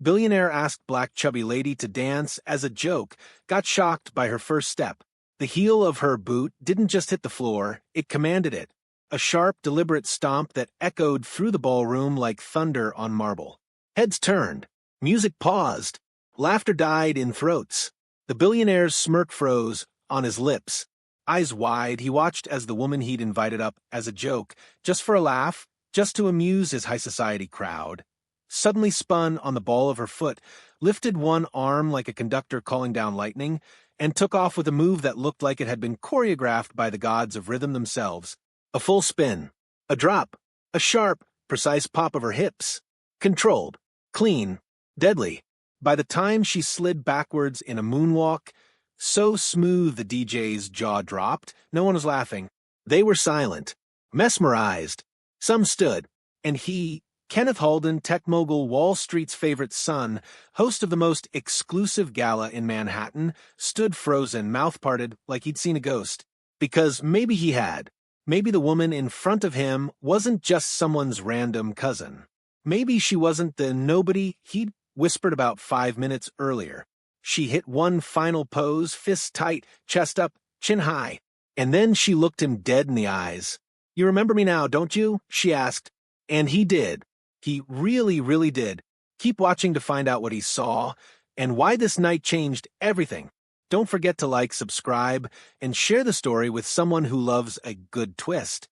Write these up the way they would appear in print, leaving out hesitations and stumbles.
Billionaire asked Black Chubby Lady to dance as a joke, got shocked by her first step. The heel of her boot didn't just hit the floor, it commanded it. A sharp, deliberate stomp that echoed through the ballroom like thunder on marble. Heads turned. Music paused. Laughter died in throats. The billionaire's smirk froze on his lips. Eyes wide, he watched as the woman he'd invited up as a joke, just for a laugh, just to amuse his high society crowd, suddenly spun on the ball of her foot, lifted one arm like a conductor calling down lightning, and took off with a move that looked like it had been choreographed by the gods of rhythm themselves. A full spin. A drop. A sharp, precise pop of her hips. Controlled. Clean. Deadly. By the time she slid backwards in a moonwalk, so smooth the DJ's jaw dropped, no one was laughing. They were silent. Mesmerized. Some stood. And he, Kenneth Halden, tech mogul, Wall Street's favorite son, host of the most exclusive gala in Manhattan, stood frozen, mouth parted, like he'd seen a ghost. Because maybe he had. Maybe the woman in front of him wasn't just someone's random cousin. Maybe she wasn't the nobody he'd whispered about 5 minutes earlier. She hit one final pose, fists tight, chest up, chin high. And then she looked him dead in the eyes. "You remember me now, don't you?" she asked. And he did. He really, really did. Keep watching to find out what he saw and why this night changed everything. Don't forget to like, subscribe, and share the story with someone who loves a good twist.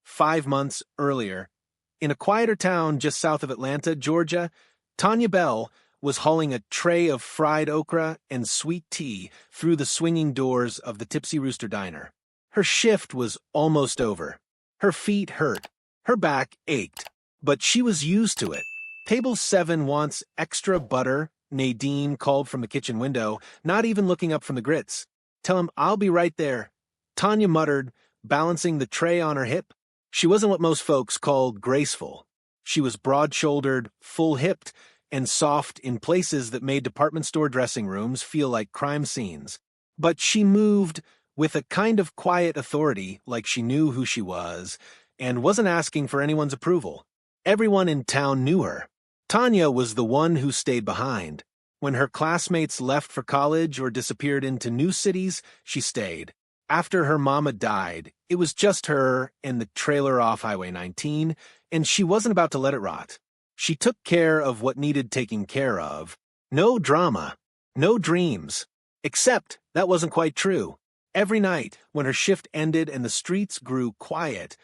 5 months earlier, in a quieter town just south of Atlanta, Georgia, Tanya Bell was hauling a tray of fried okra and sweet tea through the swinging doors of the Tipsy Rooster Diner. Her shift was almost over. Her feet hurt. Her back ached. But she was used to it. "Table 7 wants extra butter," Nadine called from the kitchen window, not even looking up from the grits. "Tell him I'll be right there," Tanya muttered, balancing the tray on her hip. She wasn't what most folks called graceful. She was broad-shouldered, full-hipped, and soft in places that made department store dressing rooms feel like crime scenes. But she moved with a kind of quiet authority, like she knew who she was, and wasn't asking for anyone's approval. Everyone in town knew her. Tanya was the one who stayed behind. When her classmates left for college or disappeared into new cities, she stayed. After her mama died, it was just her and the trailer off Highway 19, and she wasn't about to let it rot. She took care of what needed taking care of. No drama. No dreams. Except that wasn't quite true. Every night, when her shift ended and the streets grew quiet,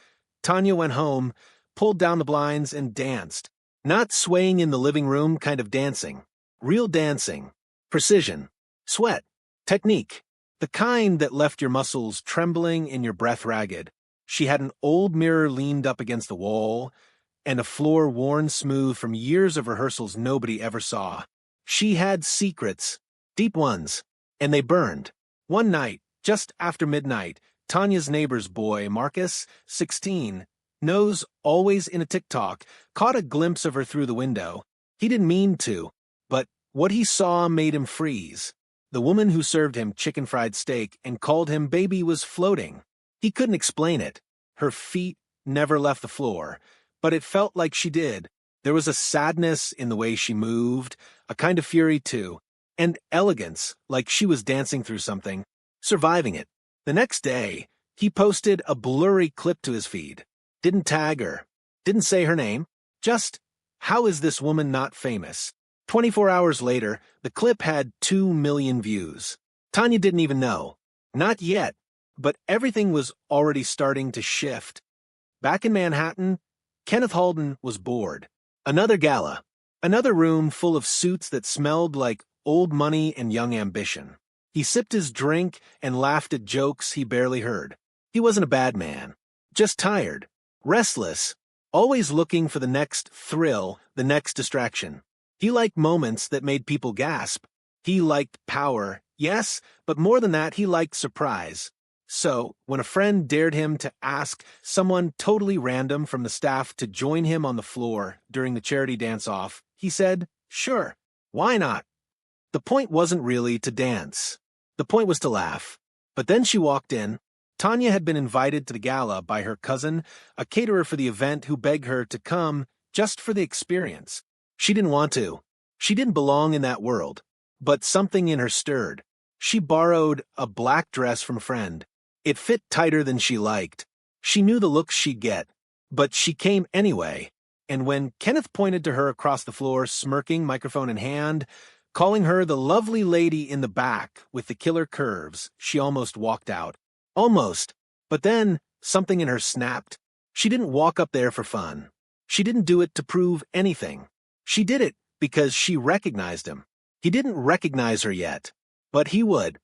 Tanya went home, pulled down the blinds, and danced. Not swaying in the living room kind of dancing. Real dancing. Precision. Sweat. Technique. The kind that left your muscles trembling and your breath ragged. She had an old mirror leaned up against the wall, and a floor worn smooth from years of rehearsals nobody ever saw. She had secrets. Deep ones. And they burned. One night, just after midnight, Tanya's neighbor's boy, Marcus, 16, nose always in a tick-tock, caught a glimpse of her through the window. He didn't mean to, but what he saw made him freeze. The woman who served him chicken fried steak and called him baby was floating. He couldn't explain it. Her feet never left the floor, but it felt like she did. There was a sadness in the way she moved, a kind of fury too, and elegance, like she was dancing through something, surviving it. The next day, he posted a blurry clip to his feed. Didn't tag her. Didn't say her name. Just, how is this woman not famous? 24 hours later, the clip had 2 million views. Tanya didn't even know. Not yet. But everything was already starting to shift. Back in Manhattan, Kenneth Halden was bored. Another gala. Another room full of suits that smelled like old money and young ambition. He sipped his drink and laughed at jokes he barely heard. He wasn't a bad man. Just tired. Restless. Always looking for the next thrill, the next distraction. He liked moments that made people gasp. He liked power, yes, but more than that, he liked surprise. So, when a friend dared him to ask someone totally random from the staff to join him on the floor during the charity dance-off, he said, sure, why not? The point wasn't really to dance. The point was to laugh. But then she walked in. Tanya had been invited to the gala by her cousin, a caterer for the event who begged her to come just for the experience. She didn't want to. She didn't belong in that world, but something in her stirred. She borrowed a black dress from a friend. It fit tighter than she liked. She knew the looks she'd get, but she came anyway. And when Kenneth pointed to her across the floor, smirking, microphone in hand, calling her the lovely lady in the back with the killer curves, she almost walked out. Almost. But then something in her snapped. She didn't walk up there for fun. She didn't do it to prove anything. She did it because she recognized him. He didn't recognize her yet, but he would.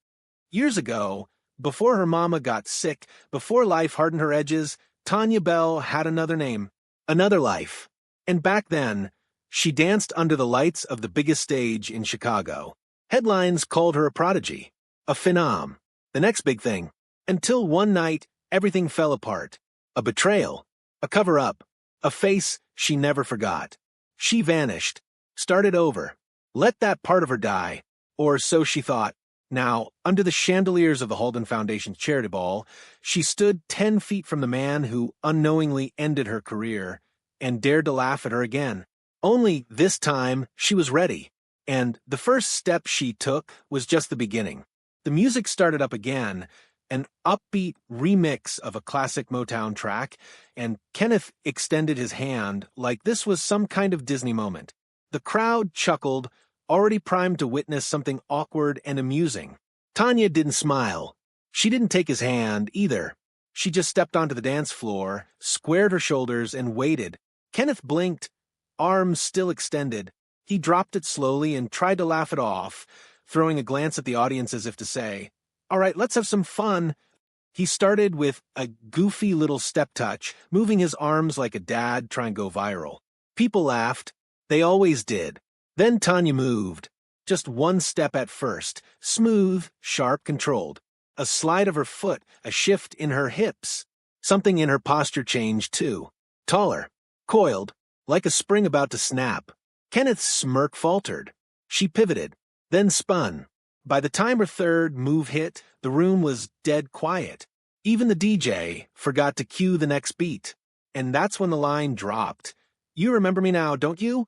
Years ago, before her mama got sick, before life hardened her edges, Tanya Bell had another name, another life. And back then, she danced under the lights of the biggest stage in Chicago. Headlines called her a prodigy, a phenom, the next big thing, until one night everything fell apart. A betrayal, a cover-up, a face she never forgot. She vanished, started over, let that part of her die, or so she thought. Now, under the chandeliers of the Halden Foundation's charity ball, she stood 10 feet from the man who unknowingly ended her career and dared to laugh at her again. Only this time, she was ready, and the first step she took was just the beginning. The music started up again, an upbeat remix of a classic Motown track, and Kenneth extended his hand like this was some kind of Disney moment. The crowd chuckled, already primed to witness something awkward and amusing. Tanya didn't smile. She didn't take his hand, either. She just stepped onto the dance floor, squared her shoulders, and waited. Kenneth blinked, arms still extended. He dropped it slowly and tried to laugh it off, throwing a glance at the audience as if to say, "All right, let's have some fun." He started with a goofy little step touch, moving his arms like a dad trying to go viral. People laughed. They always did. Then Tanya moved. Just one step at first, smooth, sharp, controlled. A slide of her foot, a shift in her hips. Something in her posture changed, too. Taller, coiled, like a spring about to snap. Kenneth's smirk faltered. She pivoted, then spun. By the time her third move hit, the room was dead quiet. Even the DJ forgot to cue the next beat. And that's when the line dropped. "You remember me now, don't you?"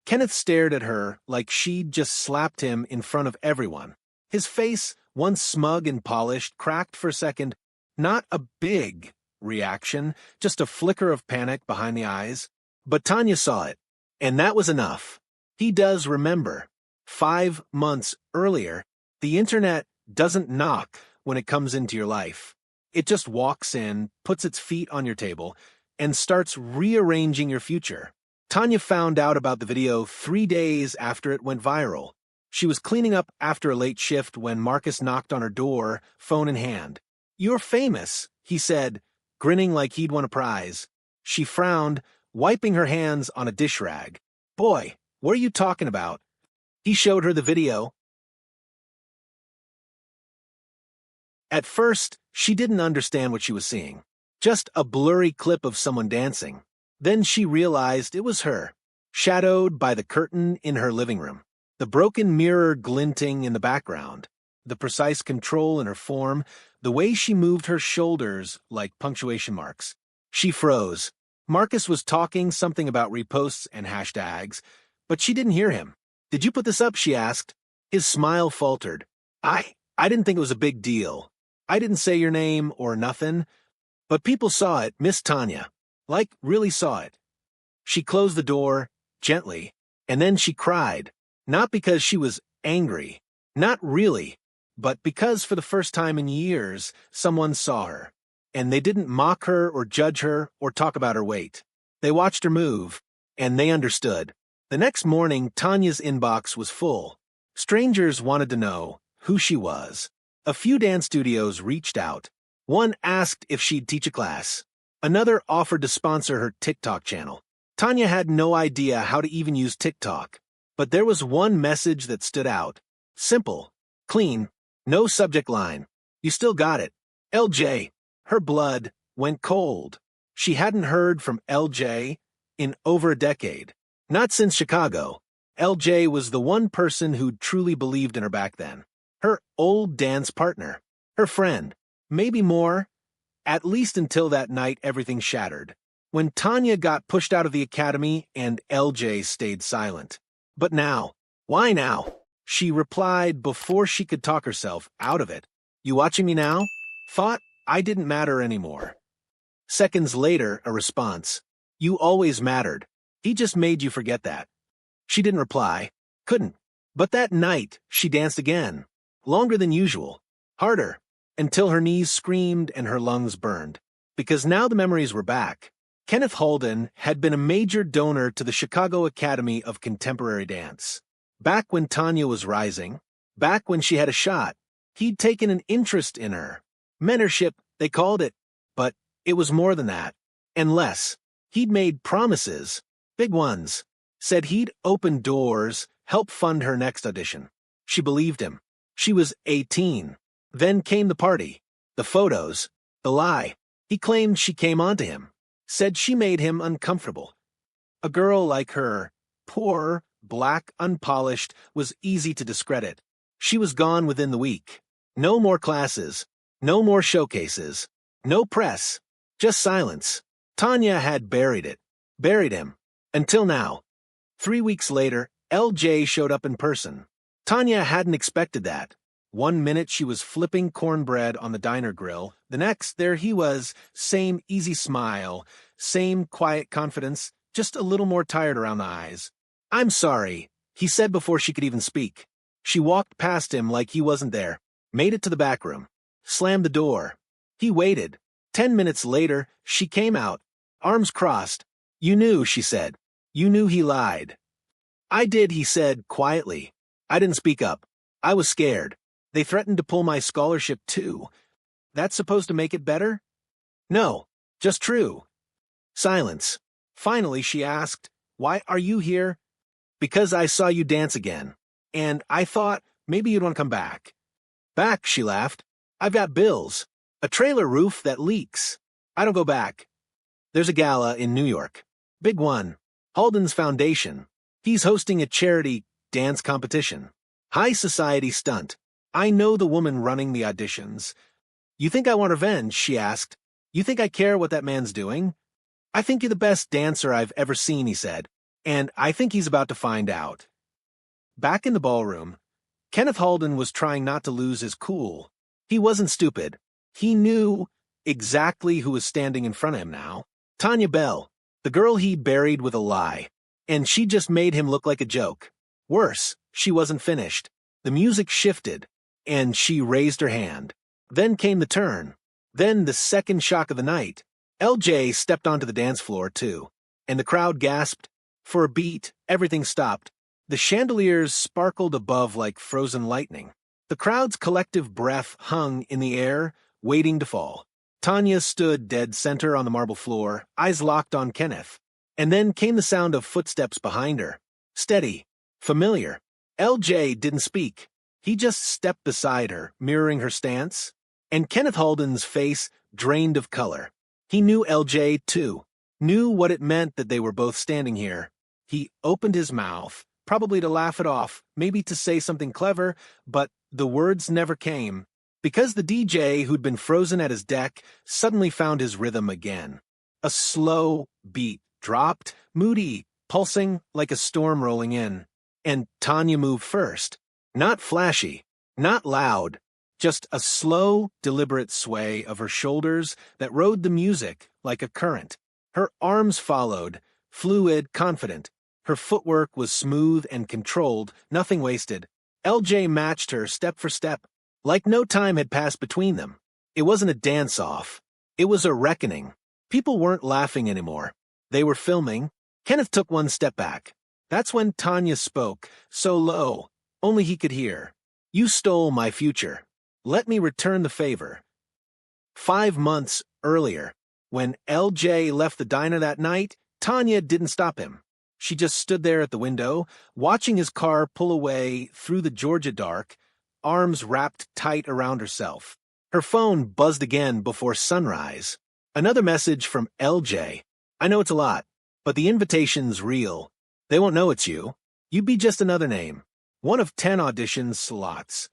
Kenneth stared at her like she'd just slapped him in front of everyone. His face, once smug and polished, cracked for a second. Not a big reaction, just a flicker of panic behind the eyes. But Tanya saw it, and that was enough. He does remember. 5 months earlier, the internet doesn't knock when it comes into your life. It just walks in, puts its feet on your table, and starts rearranging your future. Tanya found out about the video 3 days after it went viral. She was cleaning up after a late shift when Marcus knocked on her door, phone in hand. "You're famous," he said, grinning like he'd won a prize. She frowned, wiping her hands on a dish rag. "Boy, what are you talking about?" He showed her the video. At first, she didn't understand what she was seeing. Just a blurry clip of someone dancing. Then she realized it was her, shadowed by the curtain in her living room, the broken mirror glinting in the background, the precise control in her form, the way she moved her shoulders like punctuation marks. She froze. Marcus was talking something about reposts and hashtags, but she didn't hear him. "Did you put this up?" she asked. His smile faltered. I didn't think it was a big deal. I didn't say your name or nothing, but people saw it, Miss Tanya. Like, really saw it." She closed the door, gently, and then she cried. Not because she was angry, not really, but because for the first time in years, someone saw her. And they didn't mock her or judge her or talk about her weight. They watched her move, and they understood. The next morning, Tanya's inbox was full. Strangers wanted to know who she was. A few dance studios reached out. One asked if she'd teach a class. Another offered to sponsor her TikTok channel. Tanya had no idea how to even use TikTok. But there was one message that stood out. Simple, clean, no subject line. You still got it. LJ. Her blood went cold. She hadn't heard from LJ in over a decade. Not since Chicago. LJ was the one person who'd truly believed in her back then. Her old dance partner. Her friend. Maybe more. At least until that night everything shattered. When Tanya got pushed out of the academy and LJ stayed silent. But now, Why now? She replied before she could talk herself out of it. You watching me now? Thought I didn't matter anymore. Seconds later, a response. You always mattered. He just made you forget that. She didn't reply. Couldn't. But that night, she danced again. Longer than usual. Harder. Until her knees screamed and her lungs burned. Because now the memories were back. Kenneth Holden had been a major donor to the Chicago Academy of Contemporary Dance. Back when Tanya was rising, back when she had a shot, he'd taken an interest in her. Mentorship, they called it. But it was more than that. And less. He'd made promises. Big ones. Said he'd open doors, help fund her next audition. She believed him. She was 18. Then came the party. The photos. The lie. He claimed she came onto him. Said she made him uncomfortable. A girl like her, poor, black, unpolished, was easy to discredit. She was gone within the week. No more classes. No more showcases. No press. Just silence. Tanya had buried it. Buried him. Until now. 3 weeks later, LJ showed up in person. Tanya hadn't expected that. 1 minute she was flipping cornbread on the diner grill. The next, there he was, same easy smile, same quiet confidence, just a little more tired around the eyes. I'm sorry, he said before she could even speak. She walked past him like he wasn't there, made it to the back room, slammed the door. He waited. 10 minutes later, she came out, arms crossed. You knew, she said. You knew he lied. I did, he said quietly. I didn't speak up. I was scared. They threatened to pull my scholarship too. That's supposed to make it better? No, just true. Silence. Finally, she asked, why are you here? Because I saw you dance again. And I thought maybe you'd want to come back. Back, she laughed. I've got bills. A trailer roof that leaks. I don't go back. There's a gala in New York. Big one. Holden's Foundation. He's hosting a charity dance competition. High society stunt. I know the woman running the auditions. You think I want revenge? She asked. You think I care what that man's doing? I think you're the best dancer I've ever seen, he said. And I think he's about to find out. Back in the ballroom, Kenneth Holden was trying not to lose his cool. He wasn't stupid. He knew exactly who was standing in front of him now. Tanya Bell, the girl he buried with a lie. And she just made him look like a joke. Worse, she wasn't finished. The music shifted, and she raised her hand. Then came the turn. Then the second shock of the night. LJ stepped onto the dance floor, too, and the crowd gasped. For a beat, everything stopped. The chandeliers sparkled above like frozen lightning. The crowd's collective breath hung in the air, waiting to fall. Tanya stood dead center on the marble floor, eyes locked on Kenneth. And then came the sound of footsteps behind her. Steady, familiar. LJ didn't speak. He just stepped beside her, mirroring her stance. And Kenneth Holden's face drained of color. He knew LJ, too. Knew what it meant that they were both standing here. He opened his mouth, probably to laugh it off, maybe to say something clever, but the words never came. Because the DJ, who'd been frozen at his deck, suddenly found his rhythm again. A slow beat dropped, moody, pulsing like a storm rolling in. And Tanya moved first. Not flashy, not loud, just a slow, deliberate sway of her shoulders that rode the music like a current. Her arms followed, fluid, confident. Her footwork was smooth and controlled, nothing wasted. LJ matched her step for step, like no time had passed between them. It wasn't a dance-off. It was a reckoning. People weren't laughing anymore. They were filming. Kenneth took one step back. That's when Tanya spoke, so low, only he could hear. You stole my future. Let me return the favor. 5 months earlier, when LJ left the diner that night, Tanya didn't stop him. She just stood there at the window, watching his car pull away through the Georgia dark, arms wrapped tight around herself. Her phone buzzed again before sunrise. Another message from LJ. I know it's a lot, but the invitation's real. They won't know it's you. You'd be just another name. 1 of 10 audition slots.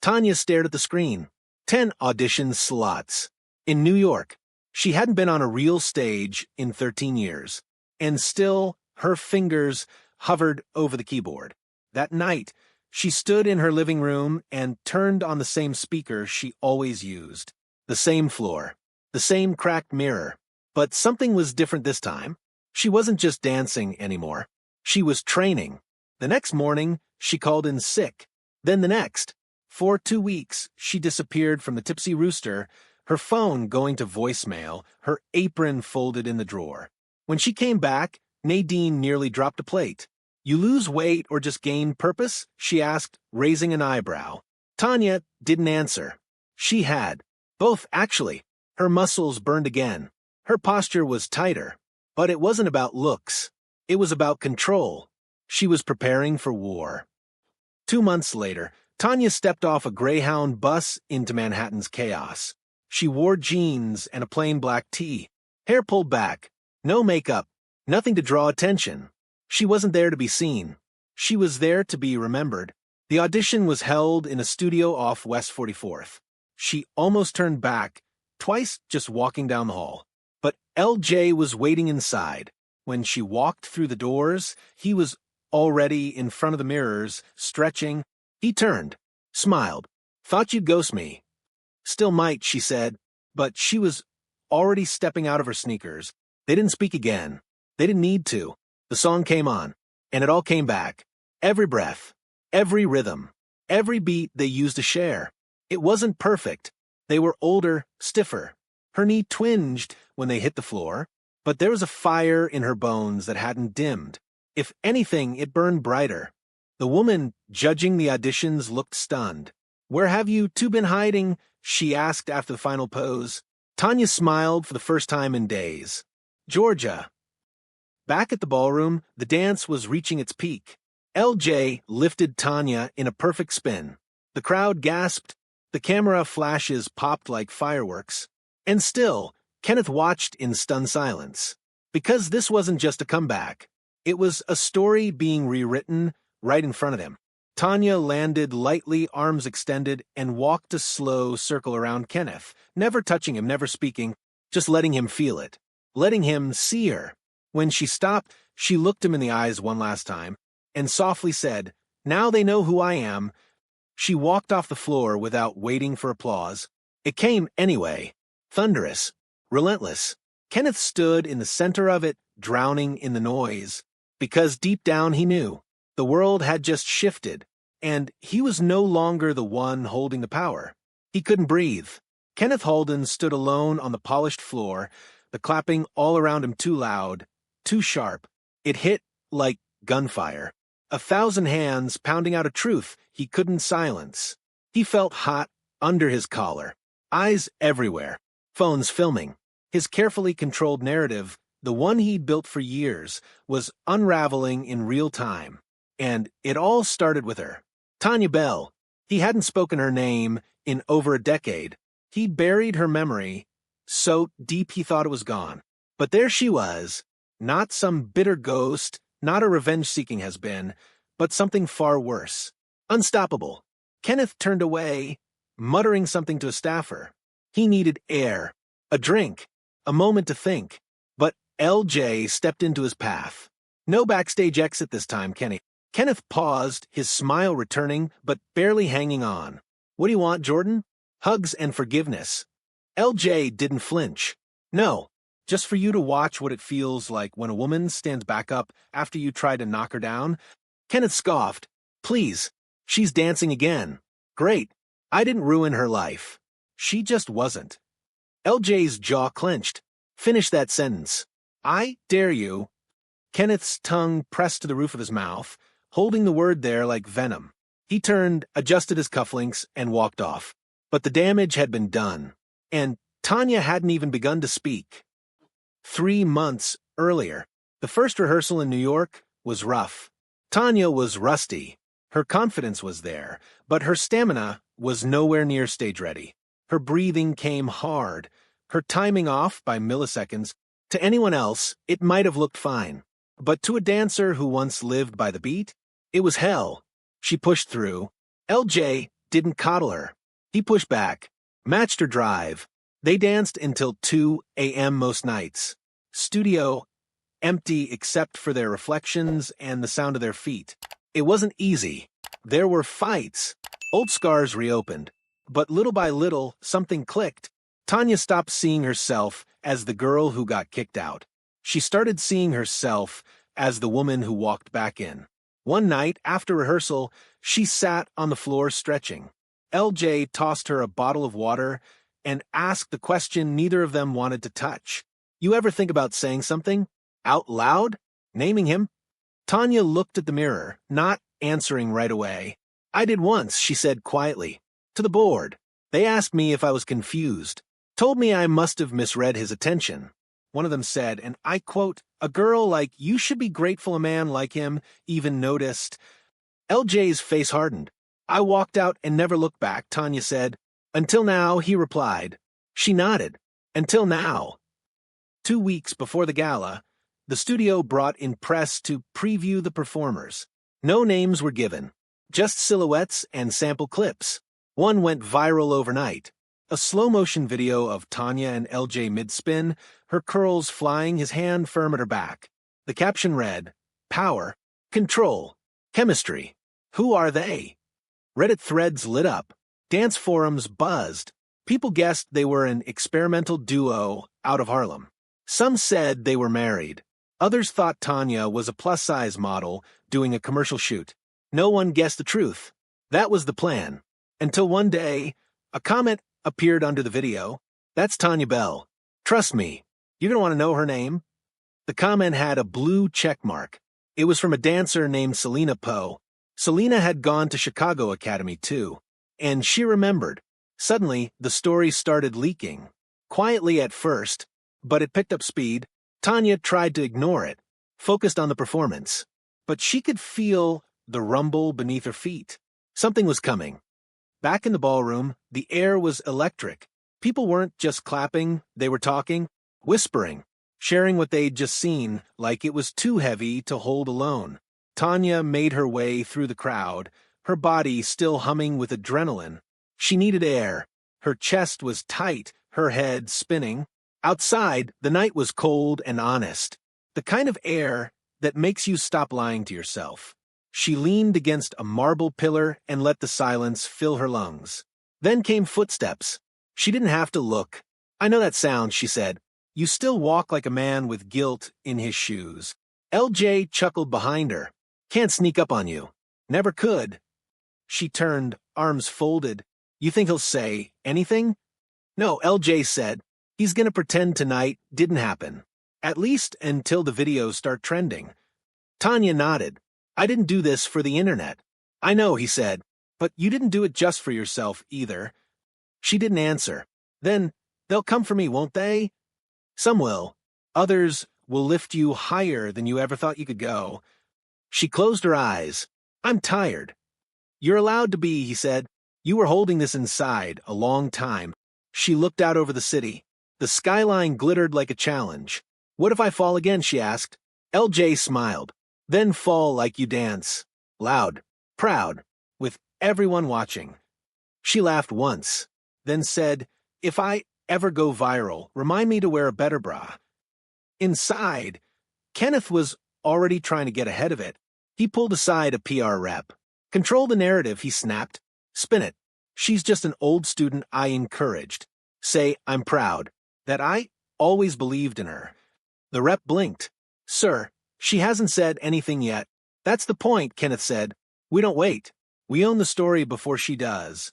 Tanya stared at the screen. 10 audition slots. In New York. She hadn't been on a real stage in 13 years. And still, her fingers hovered over the keyboard. That night, she stood in her living room and turned on the same speaker she always used. The same floor. The same cracked mirror. But something was different this time. She wasn't just dancing anymore. She was training. The next morning, she called in sick. Then the next. For 2 weeks, she disappeared from the Tipsy Rooster, her phone going to voicemail, her apron folded in the drawer. When she came back, Nadine nearly dropped a plate. "You lose weight or just gain purpose?" she asked, raising an eyebrow. Tanya didn't answer. She had. Both, actually. Her muscles burned again. Her posture was tighter. But it wasn't about looks. It was about control. She was preparing for war. 2 months later, Tanya stepped off a Greyhound bus into Manhattan's chaos. She wore jeans and a plain black tee. Hair pulled back. No makeup. Nothing to draw attention. She wasn't there to be seen. She was there to be remembered. The audition was held in a studio off West 44th. She almost turned back, twice just walking down the hall. But LJ was waiting inside. When she walked through the doors, he was already in front of the mirrors, stretching. He turned, smiled. "Thought you'd ghost me." "Still might," she said, but she was already stepping out of her sneakers. They didn't speak again. They didn't need to. The song came on, and it all came back. Every breath, every rhythm, every beat they used to share. It wasn't perfect. They were older, stiffer. Her knee twinged when they hit the floor, but there was a fire in her bones that hadn't dimmed. If anything, it burned brighter. The woman judging the auditions looked stunned. "Where have you two been hiding?" she asked after the final pose. Tanya smiled for the first time in days. "Georgia." Back at the ballroom, the dance was reaching its peak. LJ lifted Tanya in a perfect spin. The crowd gasped. The camera flashes popped like fireworks. And still, Kenneth watched in stunned silence. Because this wasn't just a comeback. It was a story being rewritten right in front of him. Tanya landed lightly, arms extended, and walked a slow circle around Kenneth, never touching him, never speaking, just letting him feel it, letting him see her. When she stopped, she looked him in the eyes one last time, and softly said, "Now they know who I am." She walked off the floor without waiting for applause. It came anyway, thunderous, relentless. Kenneth stood in the center of it, drowning in the noise, because deep down he knew the world had just shifted, and he was no longer the one holding the power. He couldn't breathe. Kenneth Halden stood alone on the polished floor, the clapping all around him too loud, too sharp. It hit like gunfire. 1,000 hands pounding out a truth he couldn't silence. He felt hot under his collar. Eyes everywhere. Phones filming. His carefully controlled narrative, the one he'd built for years, was unraveling in real time. And it all started with her. Tanya Bell. He hadn't spoken her name in over a decade. He buried her memory so deep he thought it was gone. But there she was. Not some bitter ghost, not a revenge-seeking has-been, but something far worse. Unstoppable. Kenneth turned away, muttering something to a staffer. He needed air, a drink, a moment to think. But LJ stepped into his path. No backstage exit this time, Kenny. Kenneth paused, his smile returning, but barely hanging on. "What do you want, Jordan?" "Hugs and forgiveness." LJ didn't flinch. "No. Just for you to watch what it feels like when a woman stands back up after you try to knock her down." Kenneth scoffed. "Please. She's dancing again. Great. I didn't ruin her life. She just wasn't." LJ's jaw clenched. "Finish that sentence." "I dare you." Kenneth's tongue pressed to the roof of his mouth, holding the word there like venom. He turned, adjusted his cufflinks, and walked off. But the damage had been done. And Tanya hadn't even begun to speak. 3 months earlier, the first rehearsal in New York was rough. Tanya was rusty. Her confidence was there, but her stamina was nowhere near stage ready. Her breathing came hard, her timing off by milliseconds. To anyone else, it might have looked fine. But to a dancer who once lived by the beat, it was hell. She pushed through. LJ didn't coddle her. He pushed back, matched her drive. They danced until 2 a.m. most nights. Studio empty except for their reflections and the sound of their feet. It wasn't easy. There were fights. Old scars reopened. But little by little, something clicked. Tanya stopped seeing herself as the girl who got kicked out. She started seeing herself as the woman who walked back in. One night, after rehearsal, she sat on the floor stretching. LJ tossed her a bottle of water and asked the question neither of them wanted to touch. You ever think about saying something? Out loud? Naming him? Tanya looked at the mirror, not answering right away. I did once, she said quietly. To the board. They asked me if I was confused. Told me I must have misread his attention. One of them said, and I quote, a girl like you should be grateful a man like him even noticed. LJ's face hardened. I walked out and never looked back, Tanya said. Until now, he replied. She nodded. Until now. 2 weeks before the gala, the studio brought in press to preview the performers. No names were given, just silhouettes and sample clips. One went viral overnight. A slow-motion video of Tanya and LJ mid-spin, her curls flying, his hand firm at her back. The caption read, Power, Control, Chemistry. Who are they? Reddit threads lit up. Dance forums buzzed. People guessed they were an experimental duo out of Harlem. Some said they were married. Others thought Tanya was a plus-size model doing a commercial shoot. No one guessed the truth. That was the plan. Until one day, a comment appeared under the video. That's Tanya Bell. Trust me, you're going to want to know her name. The comment had a blue check mark. It was from a dancer named Selena Poe. Selena had gone to Chicago Academy too, and she remembered. Suddenly, the story started leaking. Quietly at first, but it picked up speed. Tanya tried to ignore it, focused on the performance. But she could feel the rumble beneath her feet. Something was coming. Back in the ballroom, the air was electric. People weren't just clapping, they were talking, whispering, sharing what they'd just seen, like it was too heavy to hold alone. Tanya made her way through the crowd, her body still humming with adrenaline. She needed air. Her chest was tight, her head spinning. Outside, the night was cold and honest. The kind of air that makes you stop lying to yourself. She leaned against a marble pillar and let the silence fill her lungs. Then came footsteps. She didn't have to look. I know that sound, she said. You still walk like a man with guilt in his shoes. LJ chuckled behind her. Can't sneak up on you. Never could. She turned, arms folded. You think he'll say anything? No, LJ said. He's gonna pretend tonight didn't happen. At least until the videos start trending. Tanya nodded. I didn't do this for the internet. I know, he said. But you didn't do it just for yourself either. She didn't answer. Then, they'll come for me, won't they? Some will. Others will lift you higher than you ever thought you could go. She closed her eyes. I'm tired. You're allowed to be, he said. You were holding this inside a long time. She looked out over the city. The skyline glittered like a challenge. What if I fall again, she asked. LJ smiled. Then fall like you dance. Loud, proud, with everyone watching. She laughed once, then said, if I ever go viral, remind me to wear a better bra. Inside, Kenneth was already trying to get ahead of it. He pulled aside a PR rep. Control the narrative, he snapped. Spin it. She's just an old student I encouraged. Say, I'm proud. That I always believed in her. The rep blinked. Sir, she hasn't said anything yet. That's the point, Kenneth said. We don't wait. We own the story before she does.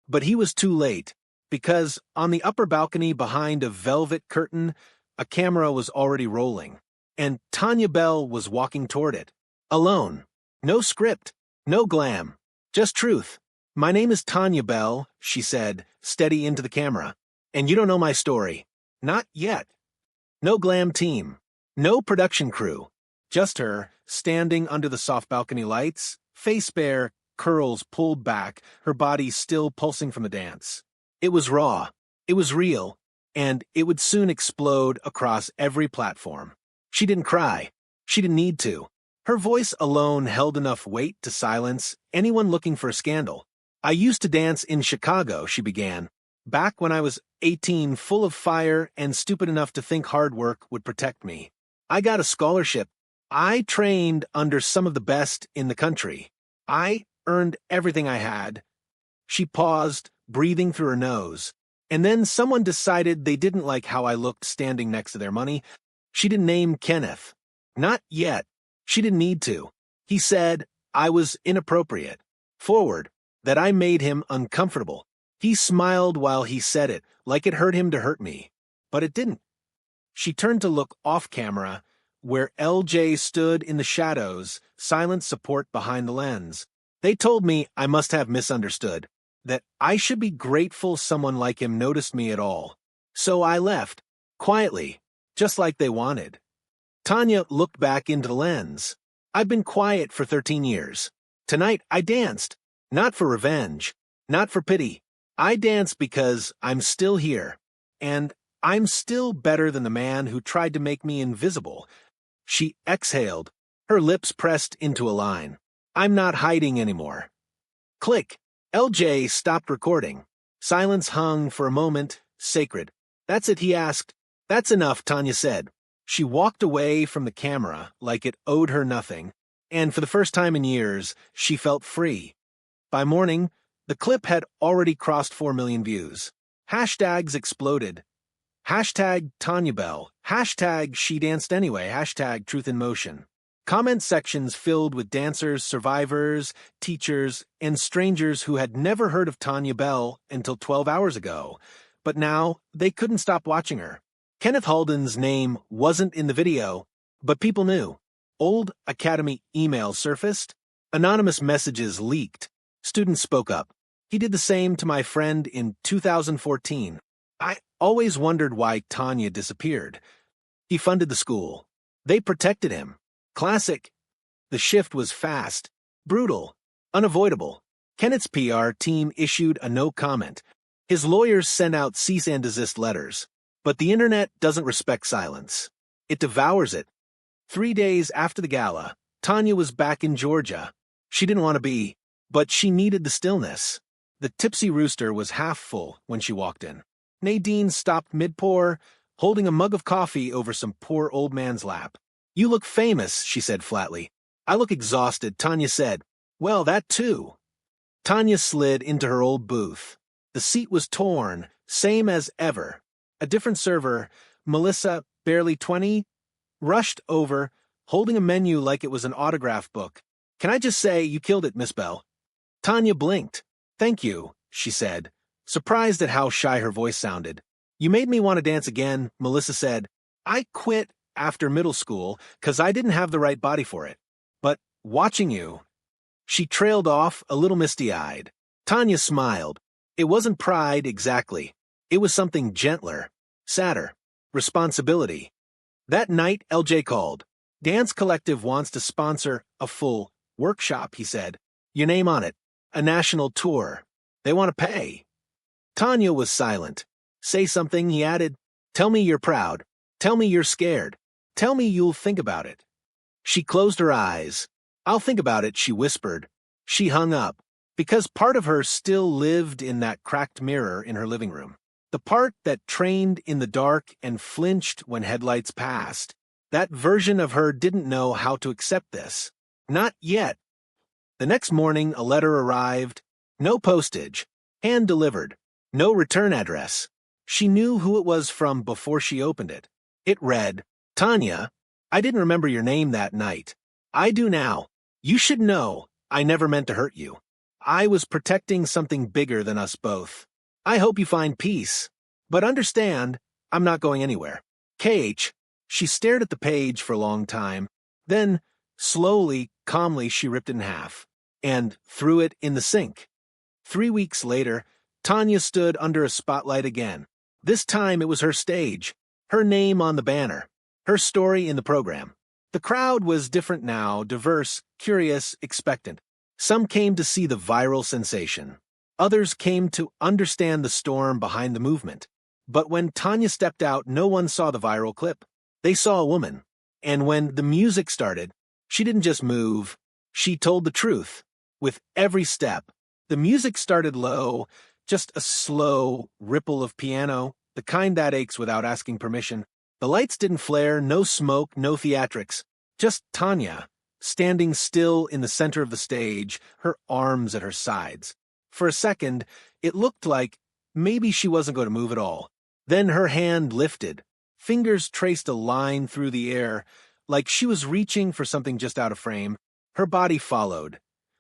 But he was too late, because on the upper balcony behind a velvet curtain, a camera was already rolling, and Tanya Bell was walking toward it. Alone. No script. No glam. Just truth. My name is Tanya Bell, she said, steady into the camera. And you don't know my story. Not yet. No glam team. No production crew. Just her, standing under the soft balcony lights, face bare, curls pulled back, her body still pulsing from the dance. It was raw. It was real. And it would soon explode across every platform. She didn't cry. She didn't need to. Her voice alone held enough weight to silence anyone looking for a scandal. I used to dance in Chicago, she began. Back when I was 18, full of fire and stupid enough to think hard work would protect me. I got a scholarship, I trained under some of the best in the country. I earned everything I had. She paused, breathing through her nose. And then someone decided they didn't like how I looked standing next to their money. She didn't name Kenneth. Not yet. She didn't need to. He said I was inappropriate. Forward. That I made him uncomfortable. He smiled while he said it, like it hurt him to hurt me. But it didn't. She turned to look off camera, where LJ stood in the shadows, silent support behind the lens. They told me I must have misunderstood, that I should be grateful someone like him noticed me at all. So I left, quietly, just like they wanted. Tanya looked back into the lens. I've been quiet for 13 years. Tonight I danced, not for revenge, not for pity. I danced because I'm still here, and I'm still better than the man who tried to make me invisible. She exhaled, her lips pressed into a line. I'm not hiding anymore. Click. LJ stopped recording. Silence hung for a moment, sacred. That's it, he asked. That's enough, Tanya said. She walked away from the camera like it owed her nothing, and for the first time in years, she felt free. By morning, the clip had already crossed 4 million views. Hashtags exploded. Hashtag Tanya Bell. Hashtag She Danced Anyway. Hashtag Truth in Motion. Comment sections filled with dancers, survivors, teachers, and strangers who had never heard of Tanya Bell until 12 hours ago. But now, they couldn't stop watching her. Kenneth Halden's name wasn't in the video, but people knew. Old Academy emails surfaced. Anonymous messages leaked. Students spoke up. He did the same to my friend in 2014. I always wondered why Tanya disappeared. He funded the school. They protected him. Classic. The shift was fast, brutal, unavoidable. Kenneth's PR team issued a no comment. His lawyers sent out cease and desist letters. But the internet doesn't respect silence. It devours it. 3 days after the gala, Tanya was back in Georgia. She didn't want to be, but she needed the stillness. The Tipsy Rooster was half full when she walked in. Nadine stopped mid-pour, holding a mug of coffee over some poor old man's lap. You look famous, she said flatly. I look exhausted, Tanya said. Well, that too. Tanya slid into her old booth. The seat was torn, same as ever. A different server, Melissa, barely 20, rushed over, holding a menu like it was an autograph book. Can I just say you killed it, Miss Bell? Tanya blinked. Thank you, she said, surprised at how shy her voice sounded. You made me want to dance again, Melissa said. I quit after middle school 'cause I didn't have the right body for it. But watching you... She trailed off, a little misty-eyed. Tanya smiled. It wasn't pride exactly. It was something gentler, sadder, responsibility. That night, LJ called. Dance Collective wants to sponsor a full workshop, he said. Your name on it. A national tour. They want to pay. Tanya was silent. Say something, he added. Tell me you're proud. Tell me you're scared. Tell me you'll think about it. She closed her eyes. I'll think about it, she whispered. She hung up, because part of her still lived in that cracked mirror in her living room. The part that trained in the dark and flinched when headlights passed. That version of her didn't know how to accept this. Not yet. The next morning, a letter arrived. No postage. Hand-delivered. No return address. She knew who it was from before she opened it. It read, Tanya, I didn't remember your name that night. I do now. You should know I never meant to hurt you. I was protecting something bigger than us both. I hope you find peace. But understand, I'm not going anywhere. KH. She stared at the page for a long time. Then, slowly, calmly, she ripped it in half and threw it in the sink. 3 weeks later, Tanya stood under a spotlight again. This time it was her stage, her name on the banner, her story in the program. The crowd was different now, diverse, curious, expectant. Some came to see the viral sensation. Others came to understand the storm behind the movement. But when Tanya stepped out, no one saw the viral clip. They saw a woman. And when the music started, she didn't just move. She told the truth. With every step, the music started low, just a slow ripple of piano, the kind that aches without asking permission. The lights didn't flare, no smoke, no theatrics. Just Tanya, standing still in the center of the stage, her arms at her sides. For a second, it looked like maybe she wasn't going to move at all. Then her hand lifted. Fingers traced a line through the air, like she was reaching for something just out of frame. Her body followed.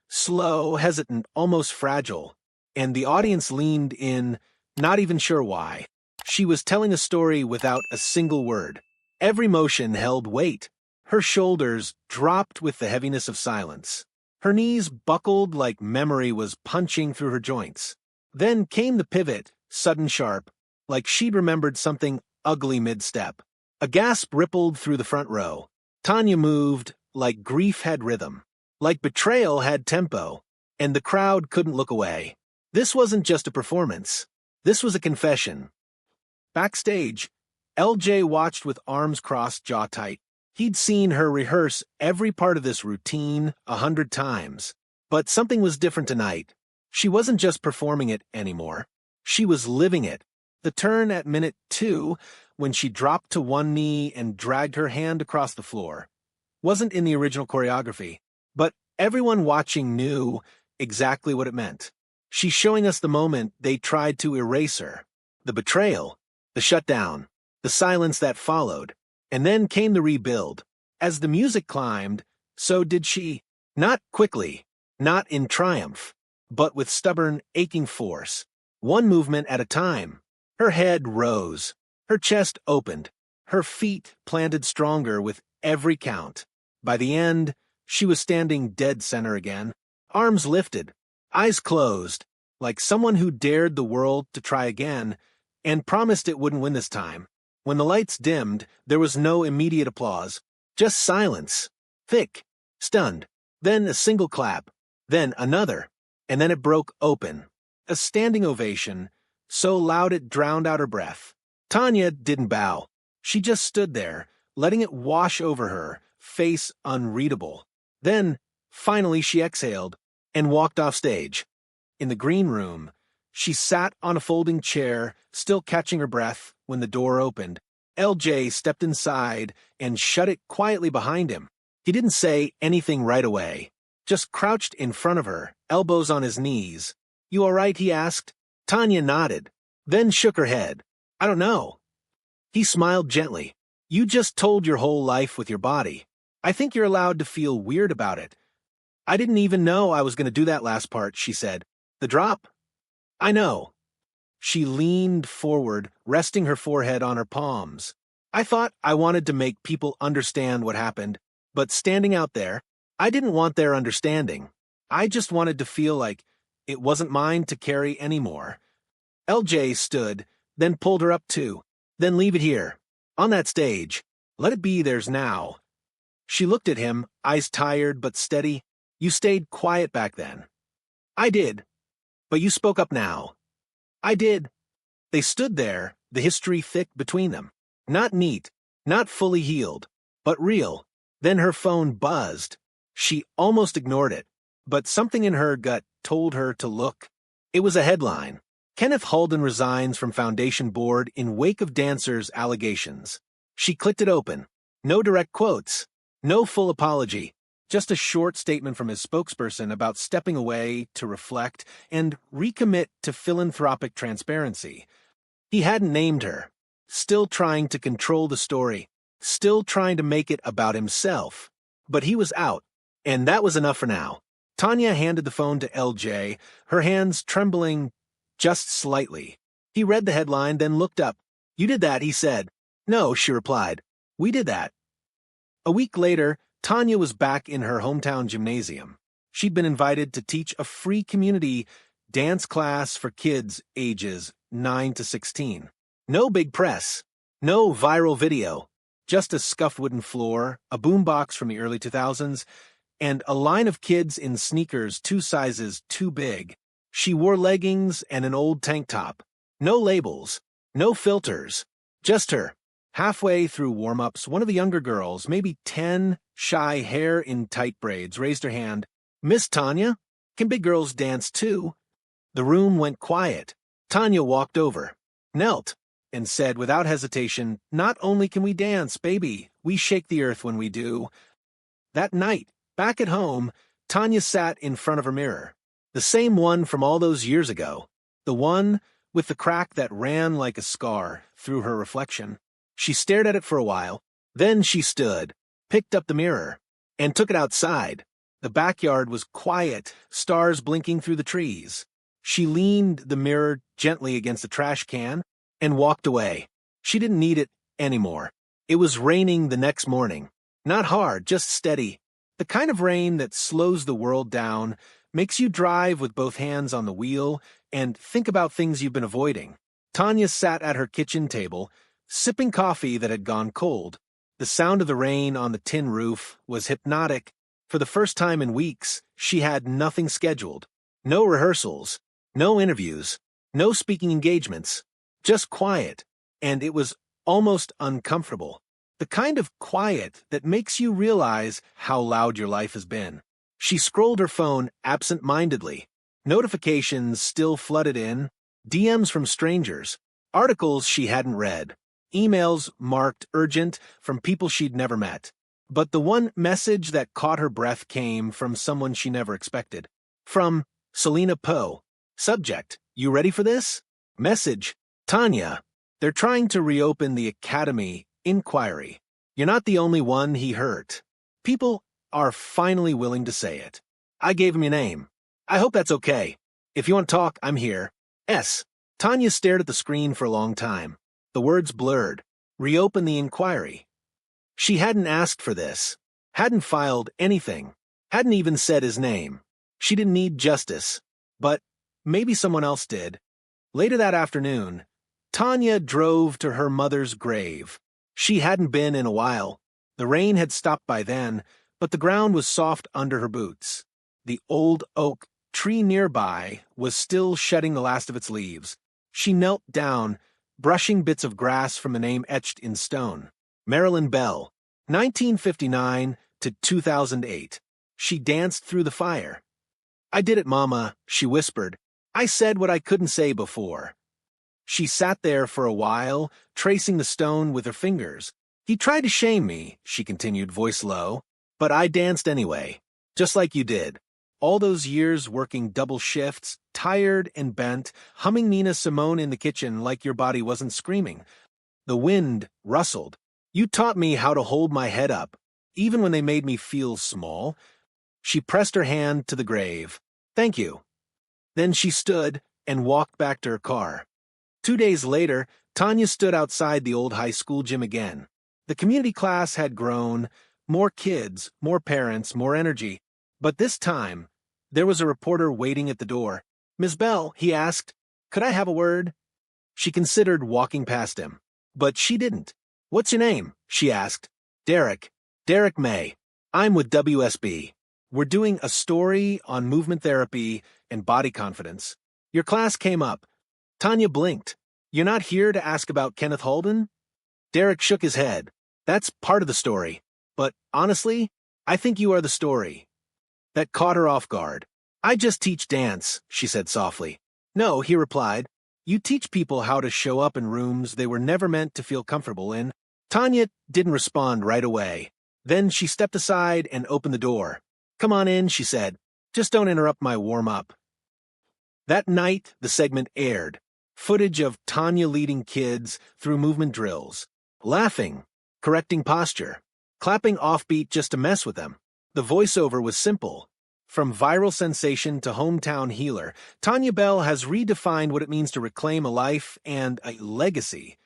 Slow, hesitant, almost fragile. And the audience leaned in, not even sure why. She was telling a story without a single word. Every motion held weight. Her shoulders dropped with the heaviness of silence. Her knees buckled like memory was punching through her joints. Then came the pivot, sudden sharp, like she'd remembered something ugly mid-step. A gasp rippled through the front row. Tanya moved like grief had rhythm, like betrayal had tempo, and the crowd couldn't look away. This wasn't just a performance. This was a confession. Backstage, LJ watched with arms crossed, jaw tight. He'd seen her rehearse every part of this routine 100 times. But something was different tonight. She wasn't just performing it anymore. She was living it. The turn at minute 2, when she dropped to one knee and dragged her hand across the floor, wasn't in the original choreography. But everyone watching knew exactly what it meant. She's showing us the moment they tried to erase her. The betrayal, the shutdown, the silence that followed. And then came the rebuild. As the music climbed, so did she. Not quickly, not in triumph, but with stubborn, aching force. One movement at a time. Her head rose. Her chest opened. Her feet planted stronger with every count. By the end, she was standing dead center again. Arms lifted. Eyes closed. Like someone who dared the world to try again and promised it wouldn't win this time. When the lights dimmed, there was no immediate applause. Just silence. Thick. Stunned. Then a single clap. Then another. And then it broke open. A standing ovation, so loud it drowned out her breath. Tanya didn't bow. She just stood there, letting it wash over her, face unreadable. Then, finally she exhaled and walked off stage. In the green room, she sat on a folding chair, still catching her breath, when the door opened. LJ stepped inside and shut it quietly behind him. He didn't say anything right away, just crouched in front of her, elbows on his knees. "You all right?" he asked. Tanya nodded, then shook her head. "I don't know." He smiled gently. "You just told your whole life with your body. I think you're allowed to feel weird about it." "I didn't even know I was going to do that last part," she said. "The drop?" "I know." She leaned forward, resting her forehead on her palms. "I thought I wanted to make people understand what happened, but standing out there, I didn't want their understanding. I just wanted to feel like it wasn't mine to carry anymore." LJ stood, then pulled her up too. "Then leave it here. On that stage. Let it be theirs now." She looked at him, eyes tired but steady. "You stayed quiet back then." "I did. But you spoke up now." "I did." They stood there, the history thick between them. Not neat, not fully healed, but real. Then her phone buzzed. She almost ignored it, but something in her gut told her to look. It was a headline. Kenneth Halden resigns from Foundation Board in wake of dancer's allegations. She clicked it open. No direct quotes. No full apology. Just a short statement from his spokesperson about stepping away to reflect and recommit to philanthropic transparency. He hadn't named her. Still trying to control the story. Still trying to make it about himself. But he was out, and that was enough for now. Tanya handed the phone to LJ, her hands trembling just slightly. He read the headline, then looked up. "You did that," he said. "No," she replied. "We did that." A week later, Tanya was back in her hometown gymnasium. She'd been invited to teach a free community dance class for kids ages 9 to 16. No big press. No viral video. Just a scuffed wooden floor, a boombox from the early 2000s, and a line of kids in sneakers 2 sizes too big. She wore leggings and an old tank top. No labels. No filters. Just her. Halfway through warm-ups, one of the younger girls, maybe 10, shy, hair in tight braids, raised her hand. "Miss Tanya? Can big girls dance too?" The room went quiet. Tanya walked over, knelt, and said without hesitation, "Not only can we dance, baby, we shake the earth when we do." That night, back at home, Tanya sat in front of her mirror. The same one from all those years ago. The one with the crack that ran like a scar through her reflection. She stared at it for a while. Then she stood, picked up the mirror, and took it outside. The backyard was quiet, stars blinking through the trees. She leaned the mirror gently against the trash can and walked away. She didn't need it anymore. It was raining the next morning. Not hard, just steady. The kind of rain that slows the world down, makes you drive with both hands on the wheel, and think about things you've been avoiding. Tanya sat at her kitchen table, sipping coffee that had gone cold. The sound of the rain on the tin roof was hypnotic. For the first time in weeks, she had nothing scheduled. No rehearsals, no interviews, no speaking engagements. Just quiet, and it was almost uncomfortable. The kind of quiet that makes you realize how loud your life has been. She scrolled her phone absent-mindedly. Notifications still flooded in, DMs from strangers, articles she hadn't read, emails marked urgent from people she'd never met. But the one message that caught her breath came from someone she never expected. From Selena Poe. Subject, you ready for this? Message, Tanya. They're trying to reopen the Academy inquiry. You're not the only one he hurt. People are finally willing to say it. I gave him your name. I hope that's okay. If you want to talk, I'm here. S. Tanya stared at the screen for a long time. The words blurred. Reopen the inquiry. She hadn't asked for this. Hadn't filed anything. Hadn't even said his name. She didn't need justice. But maybe someone else did. Later that afternoon, Tanya drove to her mother's grave. She hadn't been in a while. The rain had stopped by then, but the ground was soft under her boots. The old oak tree nearby was still shedding the last of its leaves. She knelt down, brushing bits of grass from the name etched in stone. Marilyn Bell, 1959 to 2008. She danced through the fire. I did it, Mama, she whispered. I said what I couldn't say before. She sat there for a while, tracing the stone with her fingers. He tried to shame me, she continued, voice low, but I danced anyway, just like you did. All those years working double shifts, tired and bent, humming Nina Simone in the kitchen like your body wasn't screaming. The wind rustled. You taught me how to hold my head up, even when they made me feel small. She pressed her hand to the grave. Thank you. Then she stood and walked back to her car. 2 days later, Tanya stood outside the old high school gym again. The community class had grown, more kids, more parents, more energy. But this time, there was a reporter waiting at the door. Ms. Bell, he asked, could I have a word? She considered walking past him, but she didn't. What's your name? She asked. Derek May. I'm with WSB. We're doing a story on movement therapy and body confidence. Your class came up. Tanya blinked. You're not here to ask about Kenneth Holden? Derek shook his head. That's part of the story. But honestly, I think you are the story. That caught her off guard. I just teach dance, she said softly. No, he replied. You teach people how to show up in rooms they were never meant to feel comfortable in. Tanya didn't respond right away. Then she stepped aside and opened the door. Come on in, she said. Just don't interrupt my warm-up. That night, the segment aired. Footage of Tanya leading kids through movement drills, laughing, correcting posture, clapping offbeat just to mess with them. The voiceover was simple. From viral sensation to hometown healer, Tanya Bell has redefined what it means to reclaim a life and a legacy.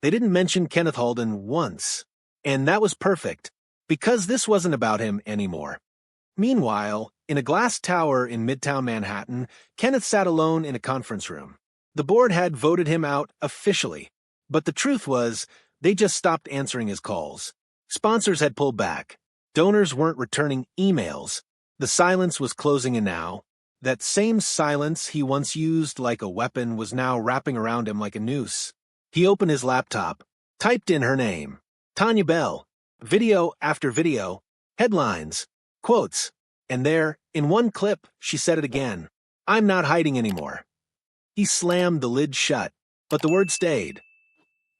They didn't mention Kenneth Holden once, and that was perfect, because this wasn't about him anymore. Meanwhile, in a glass tower in Midtown Manhattan, Kenneth sat alone in a conference room. The board had voted him out officially, but the truth was, they just stopped answering his calls. Sponsors had pulled back. Donors weren't returning emails. The silence was closing in now. That same silence he once used like a weapon was now wrapping around him like a noose. He opened his laptop, typed in her name. Tanya Bell. Video after video. Headlines. Quotes. And there, in one clip, she said it again. I'm not hiding anymore. He slammed the lid shut, but the word stayed.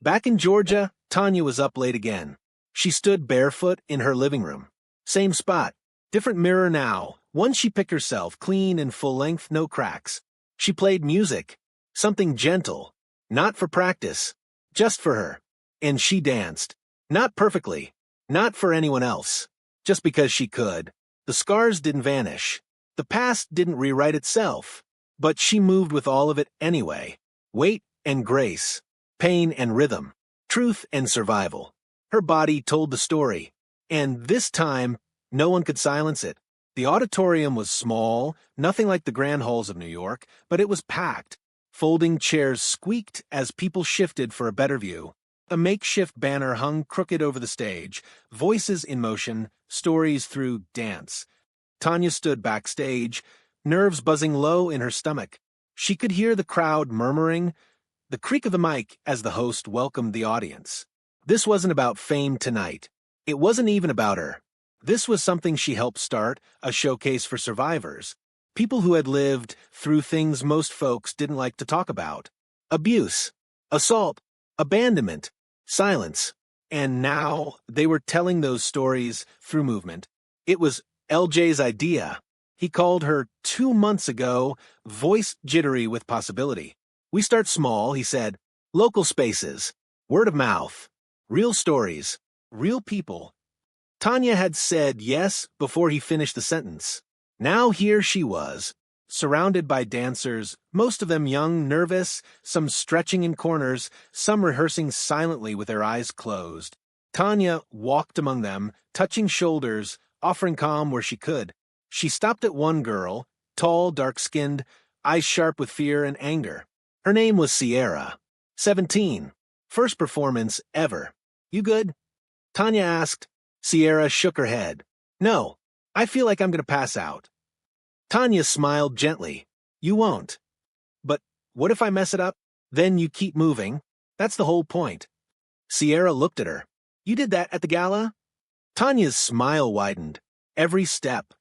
Back in Georgia, Tanya was up late again. She stood barefoot in her living room, Same spot. Different mirror now. One she picked herself, clean and full length, no cracks. She played music. Something gentle. Not for practice. Just for her. And she danced. Not perfectly. Not for anyone else. Just because she could. The scars didn't vanish. The past didn't rewrite itself. But she moved with all of it anyway. Weight and grace. Pain and rhythm. Truth and survival. Her body told the story. And this time, no one could silence it. The auditorium was small, nothing like the grand halls of New York, but it was packed. Folding chairs squeaked as people shifted for a better view. A makeshift banner hung crooked over the stage, voices in motion, stories through dance. Tanya stood backstage, nerves buzzing low in her stomach. She could hear the crowd murmuring, the creak of the mic as the host welcomed the audience. This wasn't about fame tonight. It wasn't even about her. This was something she helped start, a showcase for survivors. People who had lived through things most folks didn't like to talk about. Abuse, assault, abandonment, silence. And now they were telling those stories through movement. It was LJ's idea. He called her 2 months ago, voice jittery with possibility. We start small, he said. Local spaces, word of mouth, real stories, real people. Tanya had said yes before he finished the sentence. Now here she was, surrounded by dancers, most of them young, nervous, some stretching in corners, some rehearsing silently with their eyes closed. Tanya walked among them, touching shoulders, offering calm where she could. She stopped at one girl, tall, dark-skinned, eyes sharp with fear and anger. Her name was Sierra, 17. First performance ever. You good? Tanya asked. Sierra shook her head. No, I feel like I'm going to pass out. Tanya smiled gently. You won't. But what if I mess it up? Then you keep moving. That's the whole point. Sierra looked at her. You did that at the gala? Tanya's smile widened. Every step.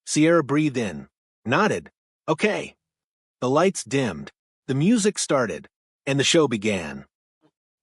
Sierra breathed in, nodded. Okay. The lights dimmed. The music started, and the show began.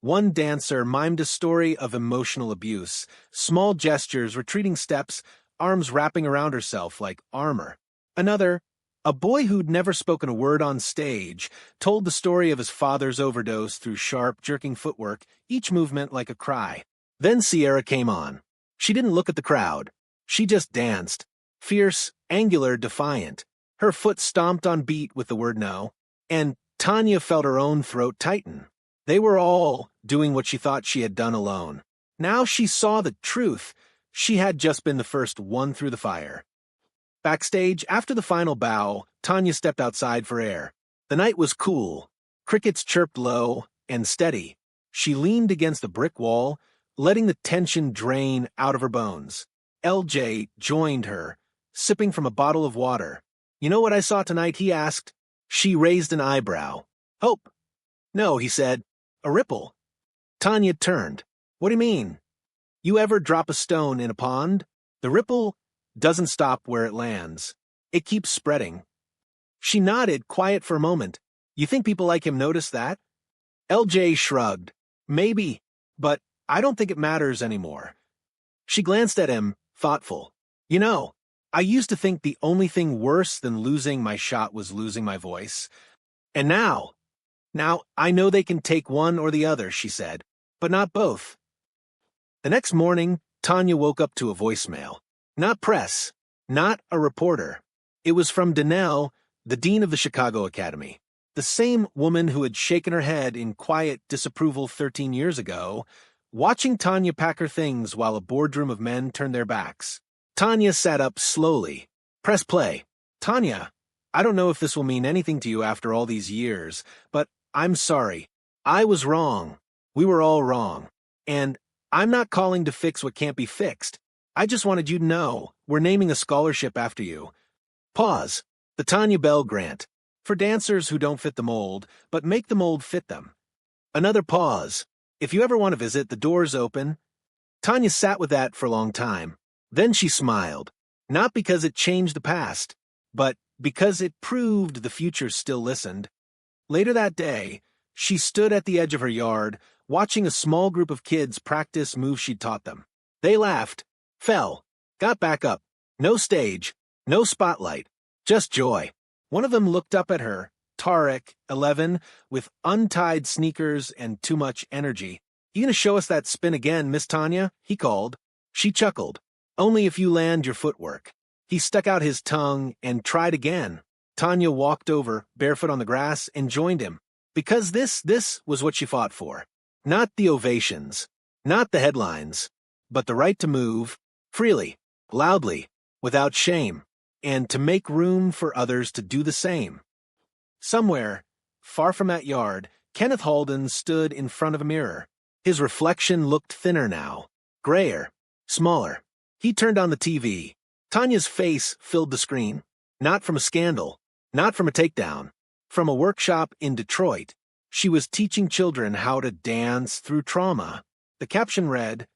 One dancer mimed a story of emotional abuse, small gestures, retreating steps, arms wrapping around herself like armor. Another, a boy who'd never spoken a word on stage, told the story of his father's overdose through sharp, jerking footwork, each movement like a cry. Then Sierra came on. She didn't look at the crowd. She just danced. Fierce, angular, defiant. Her foot stomped on beat with the word no, and Tanya felt her own throat tighten. They were all doing what she thought she had done alone. Now she saw the truth. She had just been the first one through the fire. Backstage, after the final bow, Tanya stepped outside for air. The night was cool. Crickets chirped low and steady. She leaned against the brick wall, letting the tension drain out of her bones. LJ joined her, sipping from a bottle of water. You know what I saw tonight? He asked. She raised an eyebrow. Hope. No, he said. A ripple. Tanya turned. What do you mean? You ever drop a stone in a pond? The ripple doesn't stop where it lands. It keeps spreading. She nodded, quiet for a moment. You think people like him notice that? LJ shrugged. Maybe, but I don't think it matters anymore. She glanced at him, thoughtful. You know, I used to think the only thing worse than losing my shot was losing my voice. And now I know they can take one or the other, she said, but not both. The next morning, Tanya woke up to a voicemail. Not press, not a reporter. It was from Danelle, the dean of the Chicago Academy. The same woman who had shaken her head in quiet disapproval 13 years ago, watching Tanya pack her things while a boardroom of men turned their backs. Tanya sat up slowly. Press play. Tanya, I don't know if this will mean anything to you after all these years, but I'm sorry. I was wrong. We were all wrong. And I'm not calling to fix what can't be fixed. I just wanted you to know we're naming a scholarship after you. Pause. The Tanya Bell Grant. For dancers who don't fit the mold, but make the mold fit them. Another pause. If you ever want to visit, the door's open. Tanya sat with that for a long time. Then she smiled. Not because it changed the past, but because it proved the future still listened. Later that day, she stood at the edge of her yard, watching a small group of kids practice moves she'd taught them. They laughed, fell, got back up. No stage, no spotlight, just joy. One of them looked up at her, Tarek, 11, with untied sneakers and too much energy. "You gonna show us that spin again, Miss Tanya?" he called. She chuckled. "Only if you land your footwork." He stuck out his tongue and tried again. Tanya walked over, barefoot on the grass, and joined him. Because this was what she fought for. Not the ovations, not the headlines, but the right to move, freely, loudly, without shame, and to make room for others to do the same. Somewhere, far from that yard, Kenneth Halden stood in front of a mirror. His reflection looked thinner now, grayer, smaller. He turned on the TV. Tanya's face filled the screen, not from a scandal, not from a takedown, from a workshop in Detroit. She was teaching children how to dance through trauma. The caption read,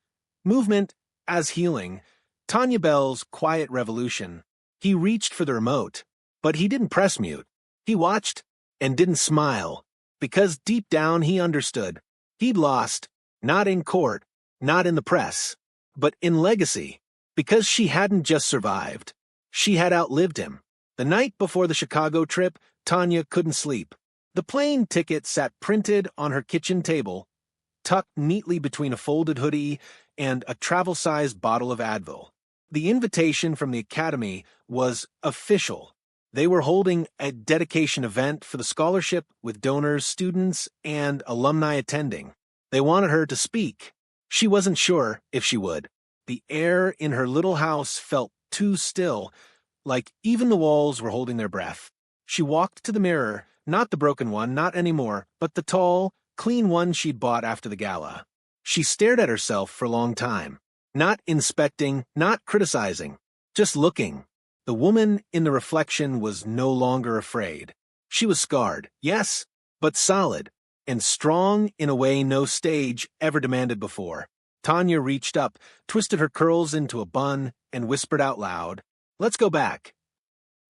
"Movement as Healing, Tanya Bell's Quiet Revolution." He reached for the remote, but he didn't press mute. He watched and didn't smile, because deep down he understood. He'd lost, not in court, not in the press, but in legacy, because she hadn't just survived. She had outlived him. The night before the Chicago trip, Tanya couldn't sleep. The plane ticket sat printed on her kitchen table, tucked neatly between a folded hoodie and a travel-sized bottle of Advil. The invitation from the Academy was official. They were holding a dedication event for the scholarship with donors, students, and alumni attending. They wanted her to speak. She wasn't sure if she would. The air in her little house felt too still, like even the walls were holding their breath. She walked to the mirror, not the broken one, not anymore, but the tall, clean one she'd bought after the gala. She stared at herself for a long time, not inspecting, not criticizing, just looking. The woman in the reflection was no longer afraid. She was scarred, yes, but solid, and strong in a way no stage ever demanded before. Tanya reached up, twisted her curls into a bun, and whispered out loud, "Let's go back."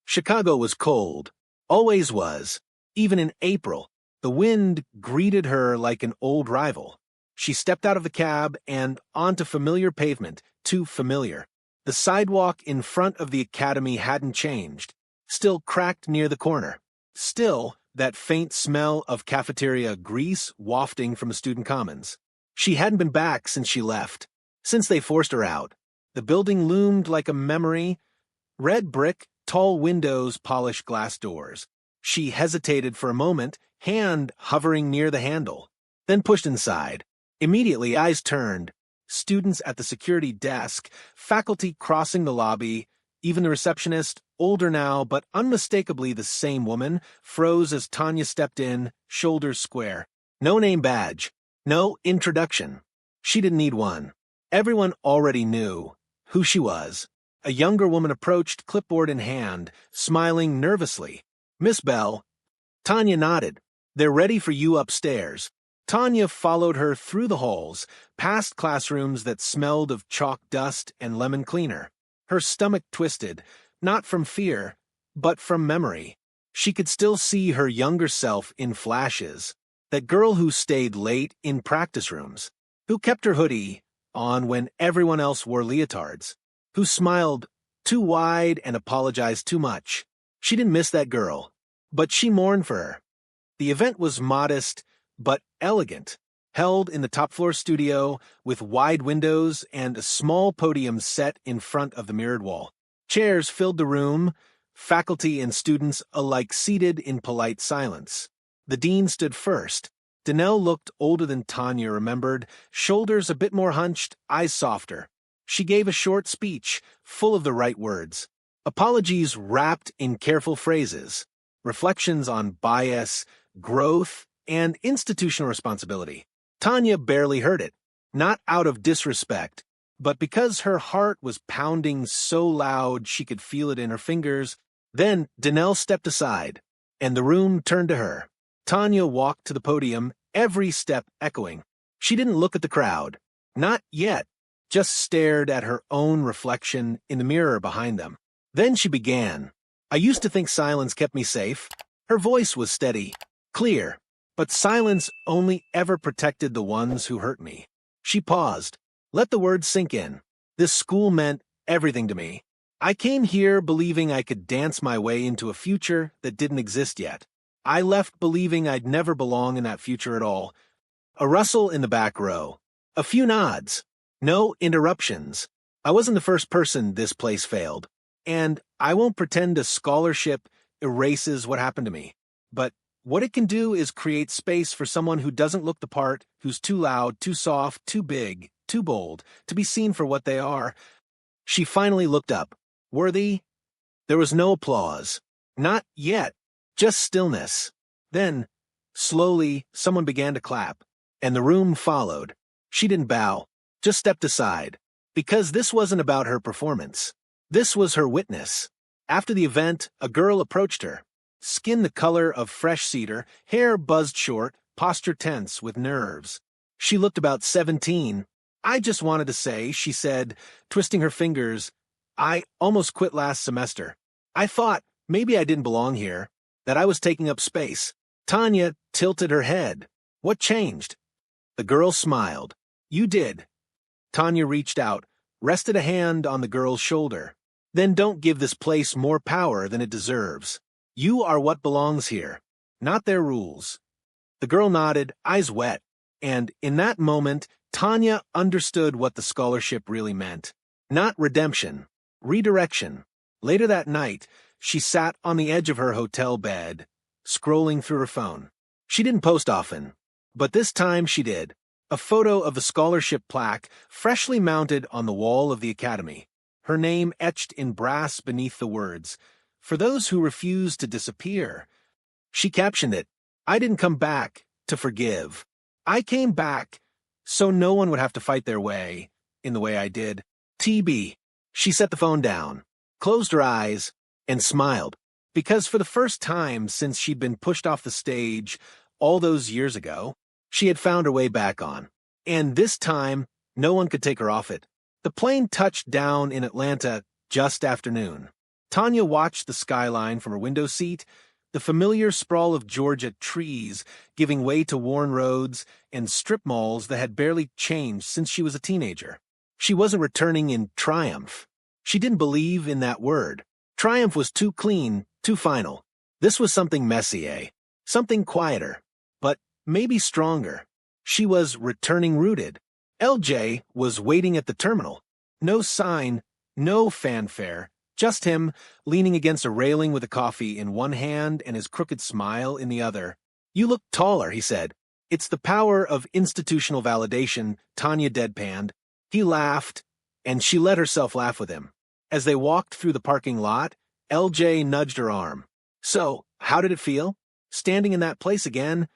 Chicago was cold, always was. Even in April, the wind greeted her like an old rival. She stepped out of the cab and onto familiar pavement, too familiar. The sidewalk in front of the Academy hadn't changed, still cracked near the corner. Still, that faint smell of cafeteria grease wafting from the student commons. She hadn't been back since she left, since they forced her out. The building loomed like a memory. Red brick, tall windows, polished glass doors. She hesitated for a moment, hand hovering near the handle, then pushed inside. Immediately, eyes turned. Students at the security desk, faculty crossing the lobby, even the receptionist, older now but unmistakably the same woman, froze as Tanya stepped in, shoulders square. No name badge, no introduction. She didn't need one. Everyone already knew who she was. A younger woman approached, clipboard in hand, smiling nervously. "Miss Bell." Tanya nodded. "They're ready for you upstairs." Tanya followed her through the halls, past classrooms that smelled of chalk dust and lemon cleaner. Her stomach twisted, not from fear, but from memory. She could still see her younger self in flashes. That girl who stayed late in practice rooms, who kept her hoodie on when everyone else wore leotards, who smiled too wide and apologized too much. She didn't miss that girl, but she mourned for her. The event was modest, but elegant, held in the top-floor studio with wide windows and a small podium set in front of the mirrored wall. Chairs filled the room, faculty and students alike seated in polite silence. The dean stood first. Donnell looked older than Tanya remembered, shoulders a bit more hunched, eyes softer. She gave a short speech, full of the right words. Apologies wrapped in careful phrases. Reflections on bias, growth, and institutional responsibility. Tanya barely heard it, not out of disrespect, but because her heart was pounding so loud she could feel it in her fingers. Then Donnell stepped aside, and the room turned to her. Tanya walked to the podium, every step echoing. She didn't look at the crowd. Not yet, just stared at her own reflection in the mirror behind them. Then she began. "I used to think silence kept me safe." Her voice was steady, clear, but silence only ever protected the ones who hurt me. She paused. Let the words sink in. This school meant everything to me. I came here believing I could dance my way into a future that didn't exist yet. I left believing I'd never belong in that future at all. A rustle in the back row. A few nods. No interruptions. I wasn't the first person this place failed. And I won't pretend a scholarship erases what happened to me. But what it can do is create space for someone who doesn't look the part, who's too loud, too soft, too big, too bold, to be seen for what they are. She finally looked up. Worthy? There was no applause. Not yet. Just stillness. Then, slowly, someone began to clap, and the room followed. She didn't bow, just stepped aside, because this wasn't about her performance. This was her witness. After the event, a girl approached her. Skin the color of fresh cedar, hair buzzed short, posture tense with nerves. She looked about 17. I just wanted to say, she said, twisting her fingers, I almost quit last semester. I thought maybe I didn't belong here, that I was taking up space. Tanya tilted her head. What changed? The girl smiled. You did. Tanya reached out, rested a hand on the girl's shoulder. Then don't give this place more power than it deserves. You are what belongs here, not their rules. The girl nodded, eyes wet, and in that moment, Tanya understood what the scholarship really meant. Not redemption, redirection. Later that night, she sat on the edge of her hotel bed, scrolling through her phone. She didn't post often, but this time she did. A photo of the scholarship plaque freshly mounted on the wall of the academy. Her name etched in brass beneath the words, "For those who refuse to disappear." She captioned it, "I didn't come back to forgive. I came back so no one would have to fight their way in the way I did." TB. She set the phone down, closed her eyes, and smiled, because for the first time since she'd been pushed off the stage all those years ago, she had found her way back on. And this time, no one could take her off it. The plane touched down in Atlanta just after noon. Tanya watched the skyline from her window seat, the familiar sprawl of Georgia trees giving way to worn roads and strip malls that had barely changed since she was a teenager. She wasn't returning in triumph. She didn't believe in that word. Triumph was too clean, too final. This was something messier, something quieter, but maybe stronger. She was returning rooted. LJ was waiting at the terminal. No sign, no fanfare, just him leaning against a railing with a coffee in one hand and his crooked smile in the other. You look taller, he said. It's the power of institutional validation, Tanya deadpanned. He laughed, and she let herself laugh with him. As they walked through the parking lot, LJ nudged her arm. So, how did it feel? Standing in that place again?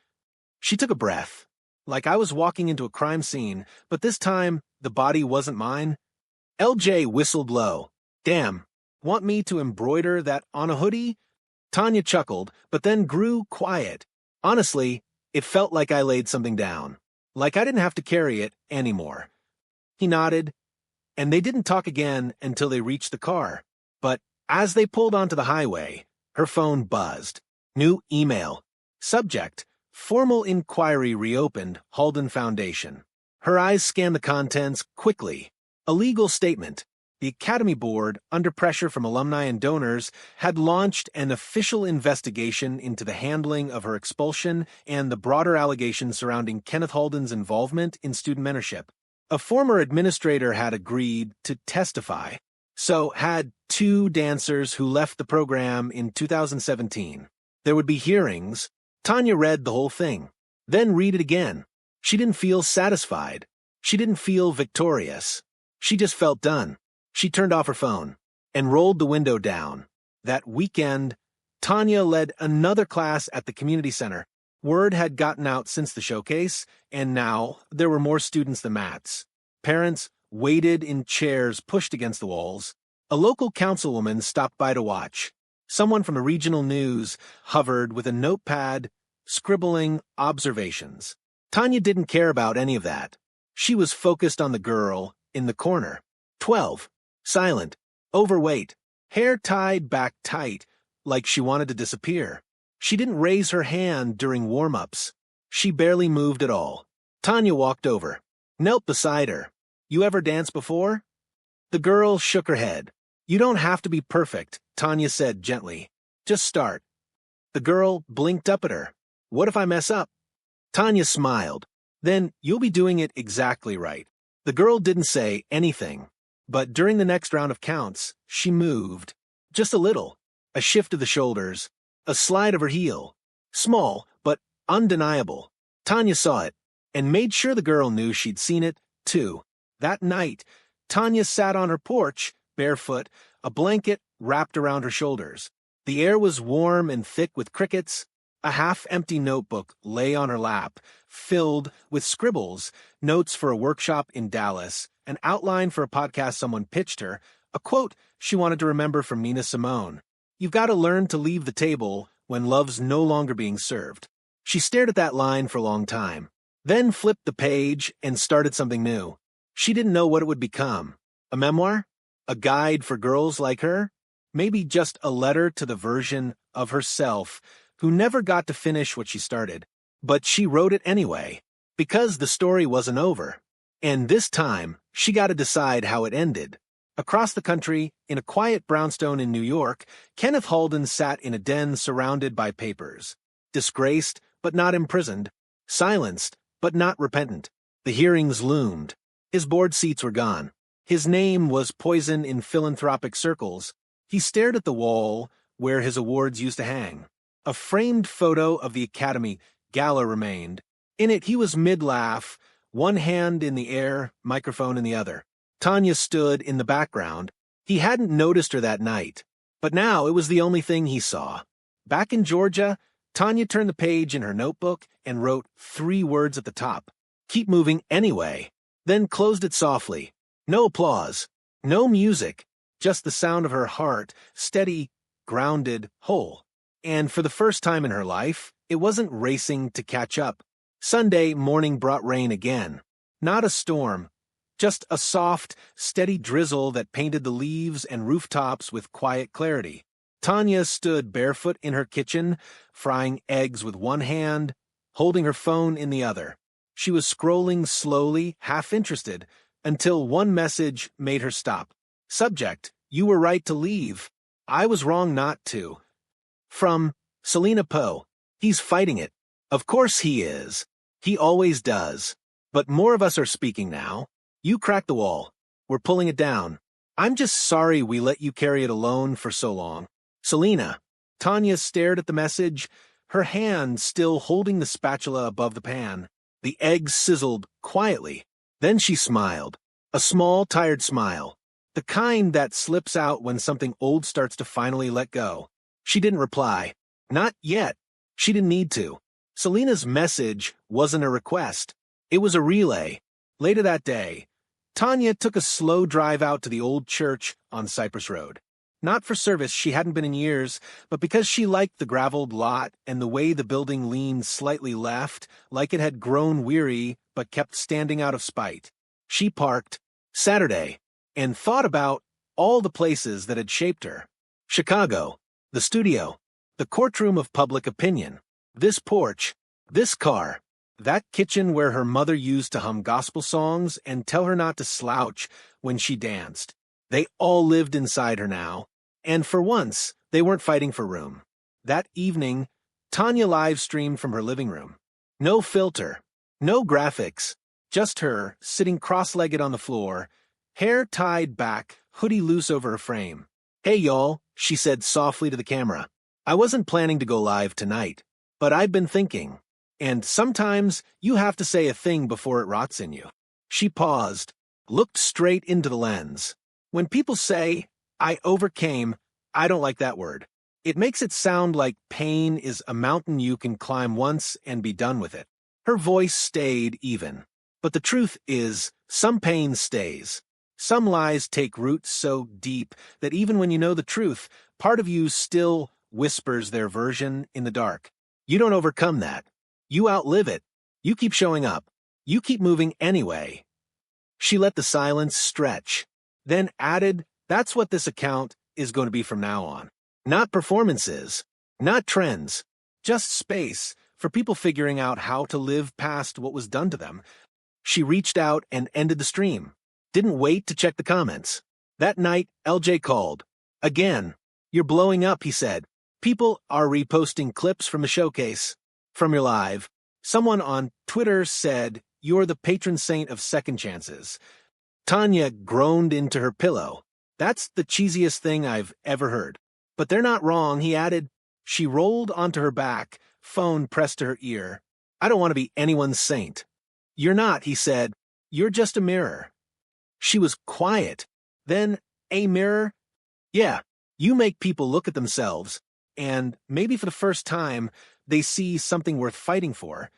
She took a breath. Like I was walking into a crime scene, but this time, the body wasn't mine. LJ whistled low. Damn, want me to embroider that on a hoodie? Tanya chuckled, but then grew quiet. Honestly, it felt like I laid something down. Like I didn't have to carry it anymore. He nodded, and they didn't talk again until they reached the car. But as they pulled onto the highway, her phone buzzed. New email. Subject: Formal inquiry reopened, Halden Foundation. Her eyes scanned the contents quickly. A legal statement. The Academy Board, under pressure from alumni and donors, had launched an official investigation into the handling of her expulsion and the broader allegations surrounding Kenneth Halden's involvement in student mentorship. A former administrator had agreed to testify. So had two dancers who left the program in 2017. There would be hearings. Tanya read the whole thing, then read it again. She didn't feel satisfied. She didn't feel victorious. She just felt done. She turned off her phone and rolled the window down. That weekend, Tanya led another class at the community center. Word had gotten out since the showcase, and now there were more students than mats. Parents waited in chairs pushed against the walls. A local councilwoman stopped by to watch. Someone from the regional news hovered with a notepad, scribbling observations. Tanya didn't care about any of that. She was focused on the girl in the corner. 12. Silent. Overweight. Hair tied back tight, like she wanted to disappear. She didn't raise her hand during warm-ups. She barely moved at all. Tanya walked over, knelt beside her. You ever danced before? The girl shook her head. You don't have to be perfect, Tanya said gently. Just start. The girl blinked up at her. What if I mess up? Tanya smiled. Then you'll be doing it exactly right. The girl didn't say anything, but during the next round of counts, she moved. Just a little. A shift of the shoulders. A slide of her heel. Small, but undeniable. Tanya saw it, and made sure the girl knew she'd seen it, too. That night, Tanya sat on her porch, barefoot, a blanket wrapped around her shoulders. The air was warm and thick with crickets. A half-empty notebook lay on her lap, filled with scribbles, notes for a workshop in Dallas, an outline for a podcast someone pitched her, a quote she wanted to remember from Nina Simone. You've got to learn to leave the table when love's no longer being served. She stared at that line for a long time, then flipped the page and started something new. She didn't know what it would become. A memoir? A guide for girls like her? Maybe just a letter to the version of herself who never got to finish what she started. But she wrote it anyway, because the story wasn't over. And this time, she got to decide how it ended. Across the country, in a quiet brownstone in New York, Kenneth Halden sat in a den surrounded by papers. Disgraced, but not imprisoned. Silenced, but not repentant. The hearings loomed. His board seats were gone. His name was poison in philanthropic circles. He stared at the wall where his awards used to hang. A framed photo of the Academy Gala remained. In it, he was mid-laugh, one hand in the air, microphone in the other. Tanya stood in the background. He hadn't noticed her that night, but now it was the only thing he saw. Back in Georgia, Tanya turned the page in her notebook and wrote 3 words at the top. Keep moving anyway. Then closed it softly. No applause. No music. Just the sound of her heart, steady, grounded, whole. And for the first time in her life, it wasn't racing to catch up. Sunday morning brought rain again. Not a storm, just a soft, steady drizzle that painted the leaves and rooftops with quiet clarity. Tanya stood barefoot in her kitchen, frying eggs with one hand, holding her phone in the other. She was scrolling slowly, half interested, until one message made her stop. Subject: You were right to leave. I was wrong not to. From Selena Poe. He's fighting it. Of course he is. He always does. But more of us are speaking now. You cracked the wall. We're pulling it down. I'm just sorry we let you carry it alone for so long. Selena. Tanya stared at the message, her hand still holding the spatula above the pan. The eggs sizzled quietly. Then she smiled. A small, tired smile. The kind that slips out when something old starts to finally let go. She didn't reply. Not yet. She didn't need to. Selena's message wasn't a request. It was a relay. Later that day, Tanya took a slow drive out to the old church on Cypress Road. Not for service, she hadn't been in years, but because she liked the graveled lot and the way the building leaned slightly left, like it had grown weary but kept standing out of spite. She parked, Saturday, and thought about all the places that had shaped her. Chicago, the studio, the courtroom of public opinion, this porch, this car, that kitchen where her mother used to hum gospel songs and tell her not to slouch when she danced. They all lived inside her now, and for once, they weren't fighting for room. That evening, Tanya live-streamed from her living room. No filter, no graphics, just her, sitting cross-legged on the floor, hair tied back, hoodie loose over her frame. Hey y'all, she said softly to the camera. I wasn't planning to go live tonight, but I've been thinking. And sometimes you have to say a thing before it rots in you. She paused, looked straight into the lens. When people say, I overcame, I don't like that word. It makes it sound like pain is a mountain you can climb once and be done with it. Her voice stayed even. But the truth is, some pain stays. Some lies take root so deep that even when you know the truth, part of you still whispers their version in the dark. You don't overcome that. You outlive it. You keep showing up. You keep moving anyway. She let the silence stretch, then added, that's what this account is going to be from now on. Not performances, not trends, just space for people figuring out how to live past what was done to them. She reached out and ended the stream. Didn't wait to check the comments. That night, LJ called. Again. You're blowing up, he said. People are reposting clips from the showcase. From your live. Someone on Twitter said, you're the patron saint of second chances. Tanya groaned into her pillow. That's the cheesiest thing I've ever heard. But they're not wrong, he added. She rolled onto her back, phone pressed to her ear. I don't want to be anyone's saint. You're not, he said. You're just a mirror. She was quiet. Then, a mirror? Yeah, you make people look at themselves, and maybe for the first time, they see something worth fighting for.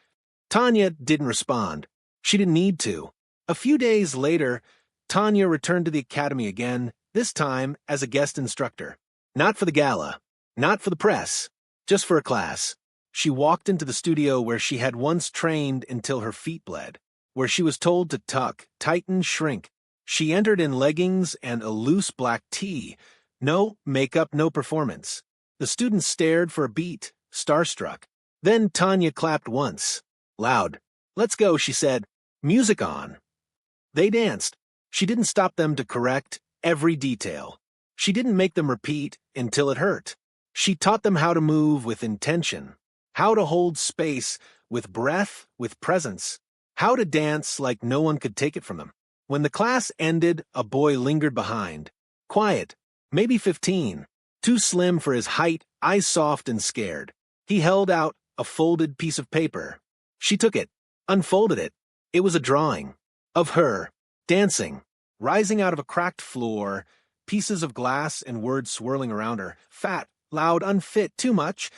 Tanya didn't respond. She didn't need to. A few days later, Tanya returned to the academy again, this time as a guest instructor. Not for the gala, not for the press, just for a class. She walked into the studio where she had once trained until her feet bled, where she was told to tuck, tighten, shrink. She entered in leggings and a loose black tee. No makeup, no performance. The students stared for a beat, starstruck. Then Tanya clapped once. Loud. Let's go, she said. Music on. They danced. She didn't stop them to correct every detail. She didn't make them repeat until it hurt. She taught them how to move with intention, how to hold space with breath, with presence, how to dance like no one could take it from them. When the class ended, a boy lingered behind. Quiet, maybe 15, too slim for his height, eyes soft and scared. He held out a folded piece of paper. She took it, unfolded it. It was a drawing of her, dancing, rising out of a cracked floor, pieces of glass and words swirling around her, fat, loud, unfit, too much,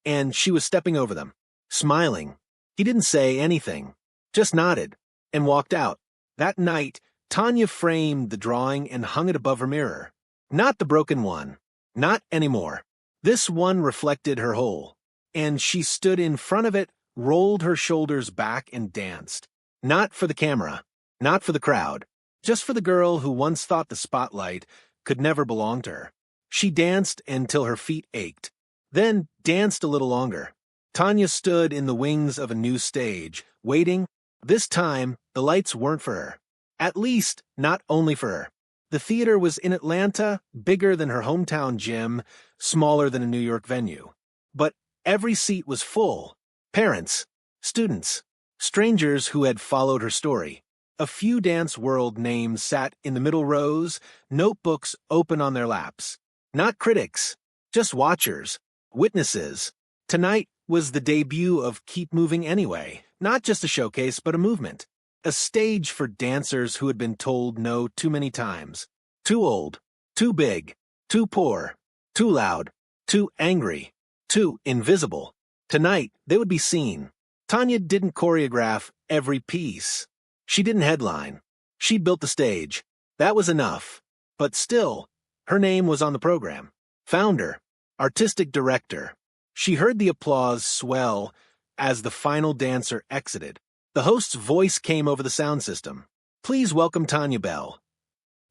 and she was stepping over them, smiling. He didn't say anything, just nodded, and walked out. That night, Tanya framed the drawing and hung it above her mirror. Not the broken one. Not anymore. This one reflected her whole. And she stood in front of it, rolled her shoulders back and danced. Not for the camera. Not for the crowd. Just for the girl who once thought the spotlight could never belong to her. She danced until her feet ached. Then danced a little longer. Tanya stood in the wings of a new stage, waiting. This time, the lights weren't for her. At least, not only for her. The theater was in Atlanta, bigger than her hometown gym, smaller than a New York venue. But every seat was full. Parents, students, strangers who had followed her story. A few dance world names sat in the middle rows, notebooks open on their laps. Not critics, just watchers, witnesses. Tonight was the debut of Keep Moving Anyway, not just a showcase, but a movement. A stage for dancers who had been told no too many times. Too old, too big, too poor, too loud, too angry, too invisible. Tonight, they would be seen. Tanya didn't choreograph every piece. She didn't headline. She built the stage. That was enough. But still, her name was on the program. Founder, artistic director. She heard the applause swell as the final dancer exited. The host's voice came over the sound system. Please welcome Tanya Bell.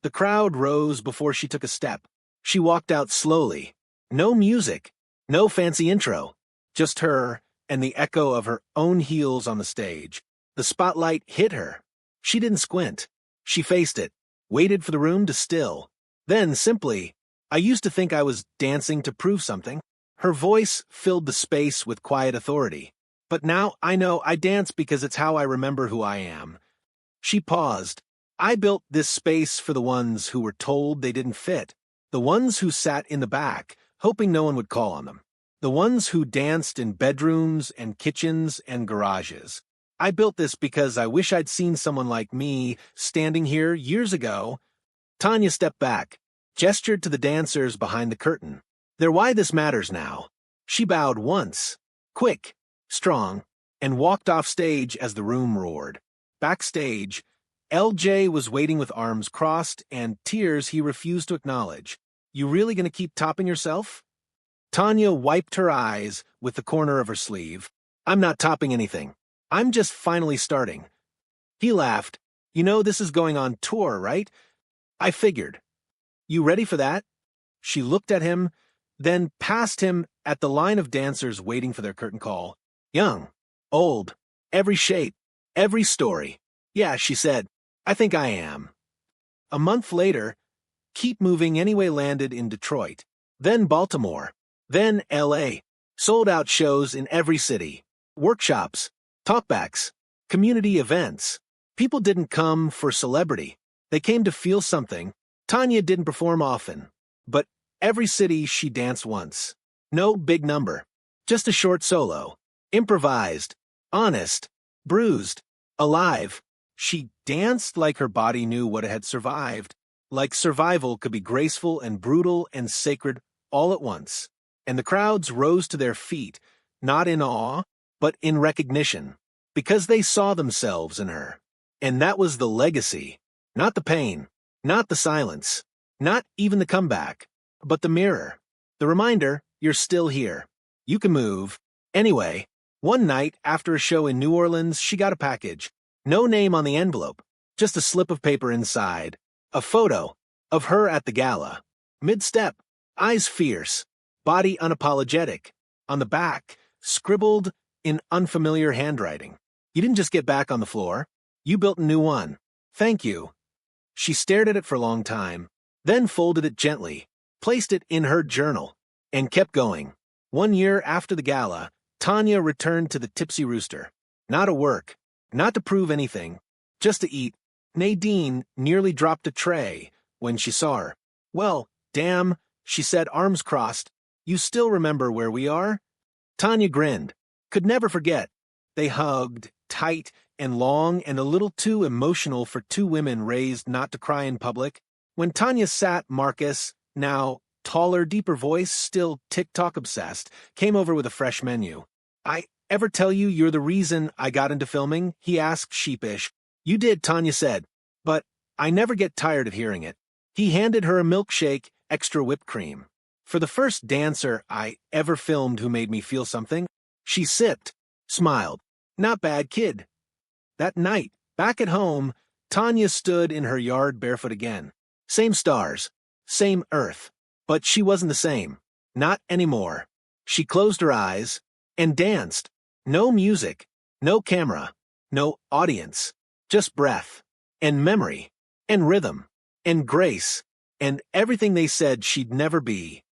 The crowd rose before she took a step. She walked out slowly. No music, no fancy intro. Just her and the echo of her own heels on the stage. The spotlight hit her. She didn't squint. She faced it, waited for the room to still. Then, simply, I used to think I was dancing to prove something. Her voice filled the space with quiet authority. But now I know I dance because it's how I remember who I am. She paused. I built this space for the ones who were told they didn't fit. The ones who sat in the back, hoping no one would call on them. The ones who danced in bedrooms and kitchens and garages. I built this because I wish I'd seen someone like me standing here years ago. Tanya stepped back, gestured to the dancers behind the curtain. They're why this matters now. She bowed once, quick, strong, and walked off stage as the room roared. Backstage, LJ was waiting with arms crossed and tears he refused to acknowledge. You really gonna keep topping yourself? Tanya wiped her eyes with the corner of her sleeve. I'm not topping anything. I'm just finally starting. He laughed. You know this is going on tour, right? I figured. You ready for that? She looked at him, then past him at the line of dancers waiting for their curtain call. Young, old, every shape, every story. Yeah, she said, I think I am. A month later, Keep Moving Anyway landed in Detroit, then Baltimore, then LA. Sold out shows in every city. Workshops, talkbacks, community events. People didn't come for celebrity. They came to feel something. Tanya didn't perform often, but every city she danced once. No big number, just a short solo. Improvised, honest, bruised, alive. She danced like her body knew what it had survived. Like survival could be graceful and brutal and sacred all at once. And the crowds rose to their feet, not in awe, but in recognition, because they saw themselves in her. And that was the legacy, not the pain, not the silence, not even the comeback, but the mirror. The reminder, you're still here. You can move. Anyway, one night after a show in New Orleans, she got a package. No name on the envelope, just a slip of paper inside. A photo of her at the gala. Mid-step, eyes fierce, body unapologetic. On the back, scribbled in unfamiliar handwriting. You didn't just get back on the floor. You built a new one. Thank you. She stared at it for a long time, then folded it gently, placed it in her journal, and kept going. 1 year after the gala, Tanya returned to the Tipsy Rooster. Not to work, not to prove anything, just to eat. Nadine nearly dropped a tray when she saw her. Well, damn, she said, arms crossed. You still remember where we are? Tanya grinned. Could never forget. They hugged, tight and long and a little too emotional for two women raised not to cry in public. When Tanya sat, Marcus, now taller, deeper voice, still TikTok obsessed, came over with a fresh menu. I ever tell you you're the reason I got into filming? He asked, sheepish. You did, Tanya said, but I never get tired of hearing it. He handed her a milkshake, extra whipped cream. For the first dancer I ever filmed who made me feel something, she sipped, smiled. Not bad, kid. That night, back at home, Tanya stood in her yard barefoot again. Same stars, same earth. But she wasn't the same. Not anymore. She closed her eyes and danced. No music, no camera, no audience. Just breath, and memory, and rhythm, and grace, and everything they said she'd never be.